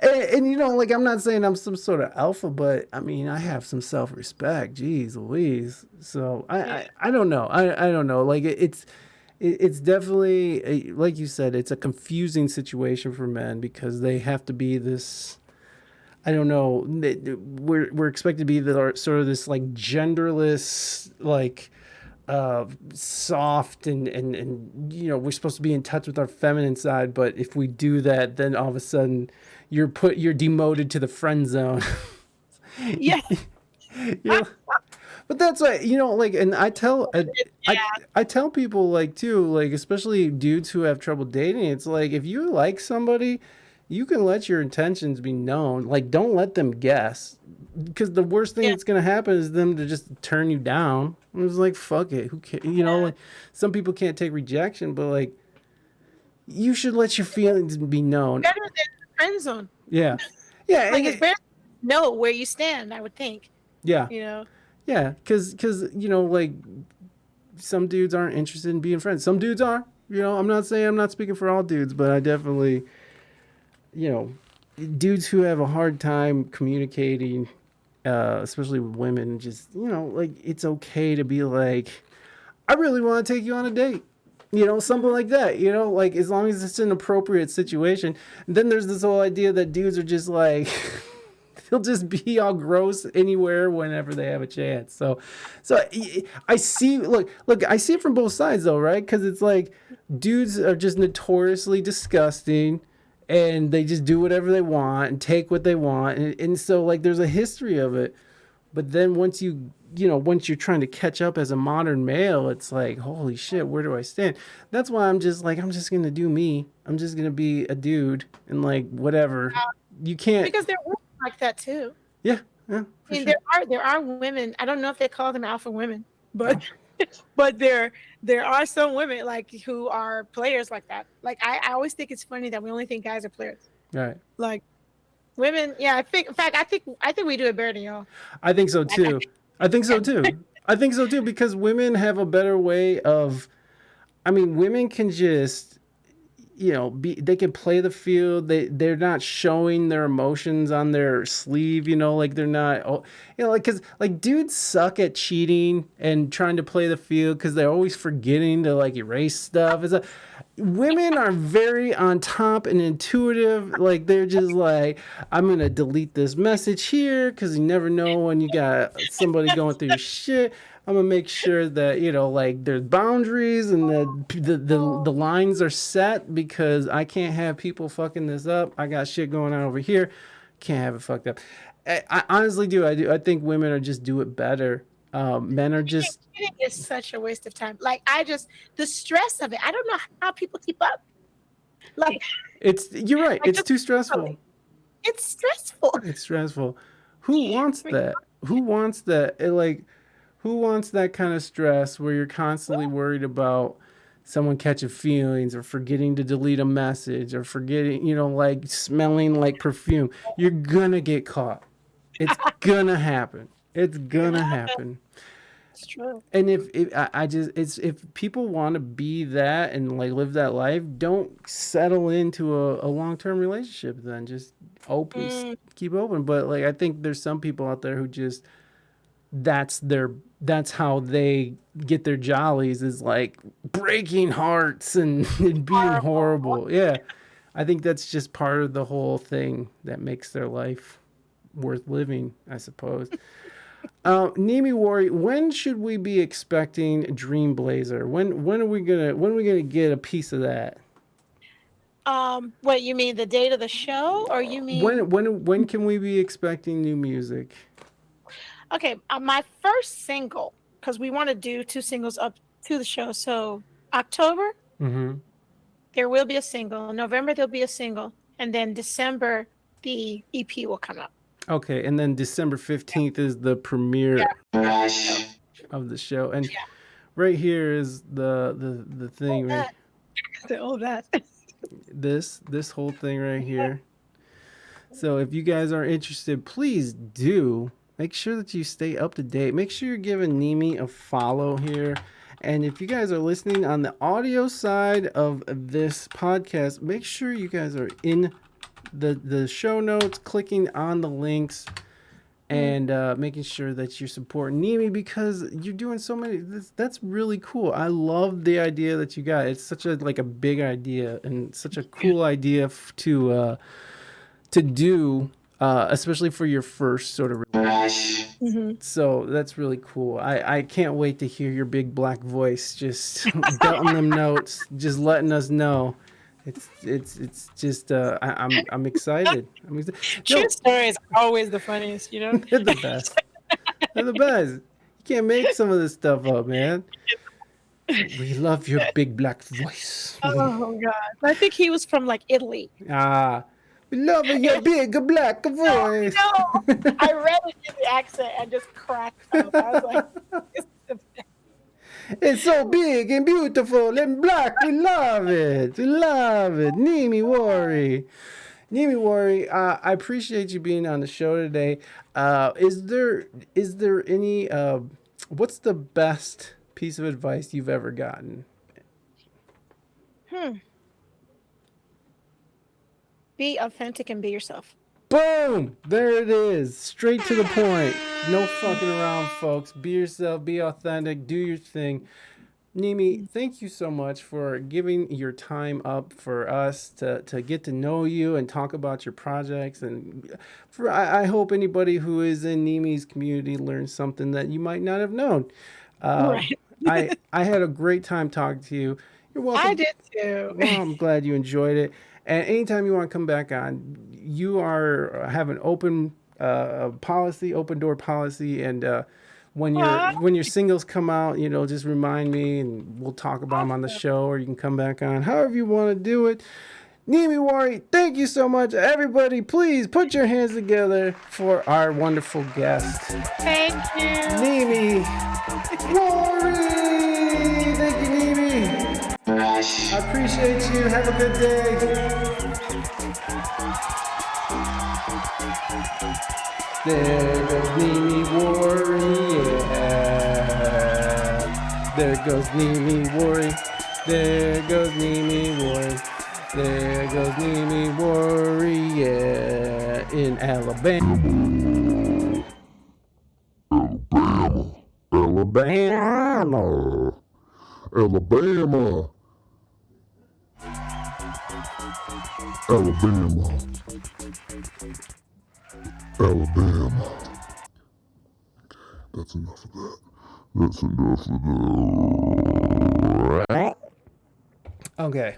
A: And like, I'm not saying I'm some sort of alpha, but I mean, I have some self-respect. Jeez Louise. So I don't know. I don't know. Like it's definitely like you said, it's a confusing situation for men because they have to be this. I don't know. We're expected to be sort of this like genderless, like soft and we're supposed to be in touch with our feminine side, but if we do that, then all of a sudden you're demoted to the friend zone.
B: Yeah.
A: But that's why like, and I tell people, like, too, like, especially dudes who have trouble dating, it's like, if you like somebody, you can let your intentions be known. Like, don't let them guess, because the worst thing that's gonna happen is them to just turn you down. It was like, fuck it, who cares? Like, some people can't take rejection, but like, you should let your feelings be known.
B: Better than the friend zone.
A: Yeah.
B: Like, it's better to know where you stand, I would think.
A: Yeah. Yeah, because like, some dudes aren't interested in being friends. Some dudes are. I'm not speaking for all dudes, but I definitely, dudes who have a hard time communicating, especially with women, just, like, it's okay to be like, I really want to take you on a date. Something like that, like, as long as it's an appropriate situation. And then there's this whole idea that dudes are just like, they'll just be all gross anywhere whenever they have a chance. So I see, look, I see it from both sides though, right? Because it's like dudes are just notoriously disgusting, and they just do whatever they want and take what they want, and so like there's a history of it. But then once once you're trying to catch up as a modern male, it's like, holy shit, where do I stand? That's why I'm just going to do me. I'm just going to be a dude and like whatever. You can't.
B: Because there are women like that too.
A: Yeah.
B: I mean, there are women. I don't know if they call them alpha women, but but there are some women like who are players like that. Like I always think it's funny that we only think guys are players.
A: Right.
B: Like women, yeah. I think we do it better than y'all.
A: I think so too. I think so too because women have a better way of. I mean, women can just. They can play the field. They're not showing their emotions on their sleeve, like they're not, because like dudes suck at cheating and trying to play the field because they're always forgetting to like erase stuff. Women are very on top and intuitive. Like they're just like, I'm going to delete this message here because you never know when you got somebody going through your shit. I'm gonna make sure that like there's boundaries and the lines are set because I can't have people fucking this up. I got shit going on over here, can't have it fucked up. I honestly do. I think women are just do it better. Men are just.
B: It's such a waste of time. Like the stress of it. I don't know how people keep up. Like
A: you're right. It's too stressful.
B: It's stressful.
A: It's stressful. Who wants that? Who wants that? Who wants that kind of stress where you're constantly worried about someone catching feelings or forgetting to delete a message or forgetting, like smelling like perfume? You're gonna get caught. It's gonna happen. It's gonna happen.
B: It's true.
A: And if people want to be that and like live that life, don't settle into a long-term relationship. Then just keep open. But like I think there's some people out there who just that's how they get their jollies is like breaking hearts and being horrible. Yeah. I think that's just part of the whole thing that makes their life worth living, I suppose. NimiWari, when should we be expecting Dreamblazer? When are we gonna get a piece of that?
B: What you mean, the date of the show, or you mean
A: when can we be expecting new music?
B: Okay, my first single, because we want to do 2 singles up to the show. So October, there will be a single. November, there'll be a single. And then December, the EP will come out.
A: Okay, and then December 15th is the premiere of the show. And right here is the thing. Right? This whole thing right here. So if you guys are interested, please do. Make sure that you stay up to date. Make sure you're giving Nimi a follow here. And if you guys are listening on the audio side of this podcast, make sure you guys are in the show notes, clicking on the links, and making sure that you're supporting Nimi because you're doing so many. That's really cool. I love the idea that you got. It's such a big idea and such a cool idea to do. Especially for your first sort of release. So that's really cool. I can't wait to hear your big black voice just belting them notes, just letting us know. It's just I'm excited.
B: True stories are always the funniest,
A: They're the best. They're the best. You can't make some of this stuff up, man. We love your big black voice.
B: Oh God! I think he was from like Italy.
A: We love your big black voice.
B: No, I read it in the accent and just cracked up. I was like,
A: it's so big and beautiful and black. We love it. We love it. NimiWari. NimiWari, I appreciate you being on the show today. Is there any what's the best piece of advice you've ever gotten?
B: Be authentic and be yourself.
A: Boom! There it is. Straight to the point. No fucking around, folks. Be yourself. Be authentic. Do your thing. Nimi, thank you so much for giving your time up for us to get to know you and talk about your projects. And I hope anybody who is in Nimi's community learns something that you might not have known. Uh,
B: Right.
A: I had a great time talking to you. You're
B: I
A: welcome.
B: did too.
A: Well, I'm glad you enjoyed it. And anytime you want to come back on, you have an open policy, open door policy, and
B: Aw,
A: when your singles come out, just remind me, and we'll talk about them on the
B: awesome.
A: show, or you can come back on, however you want to do it. NimiWari, thank you so much, everybody. Please put your hands together for our wonderful guest,
B: Thank you.
A: NimiWari. Thank you, Nimi. I appreciate you. Have a good day. There goes NimiWari, yeah. There goes NimiWari. There goes NimiWari. There goes NimiWari, yeah. In Alabama. Alabama.
G: Alabama. Alabama. Alabama. That's enough of that. That's enough of that.
A: Okay.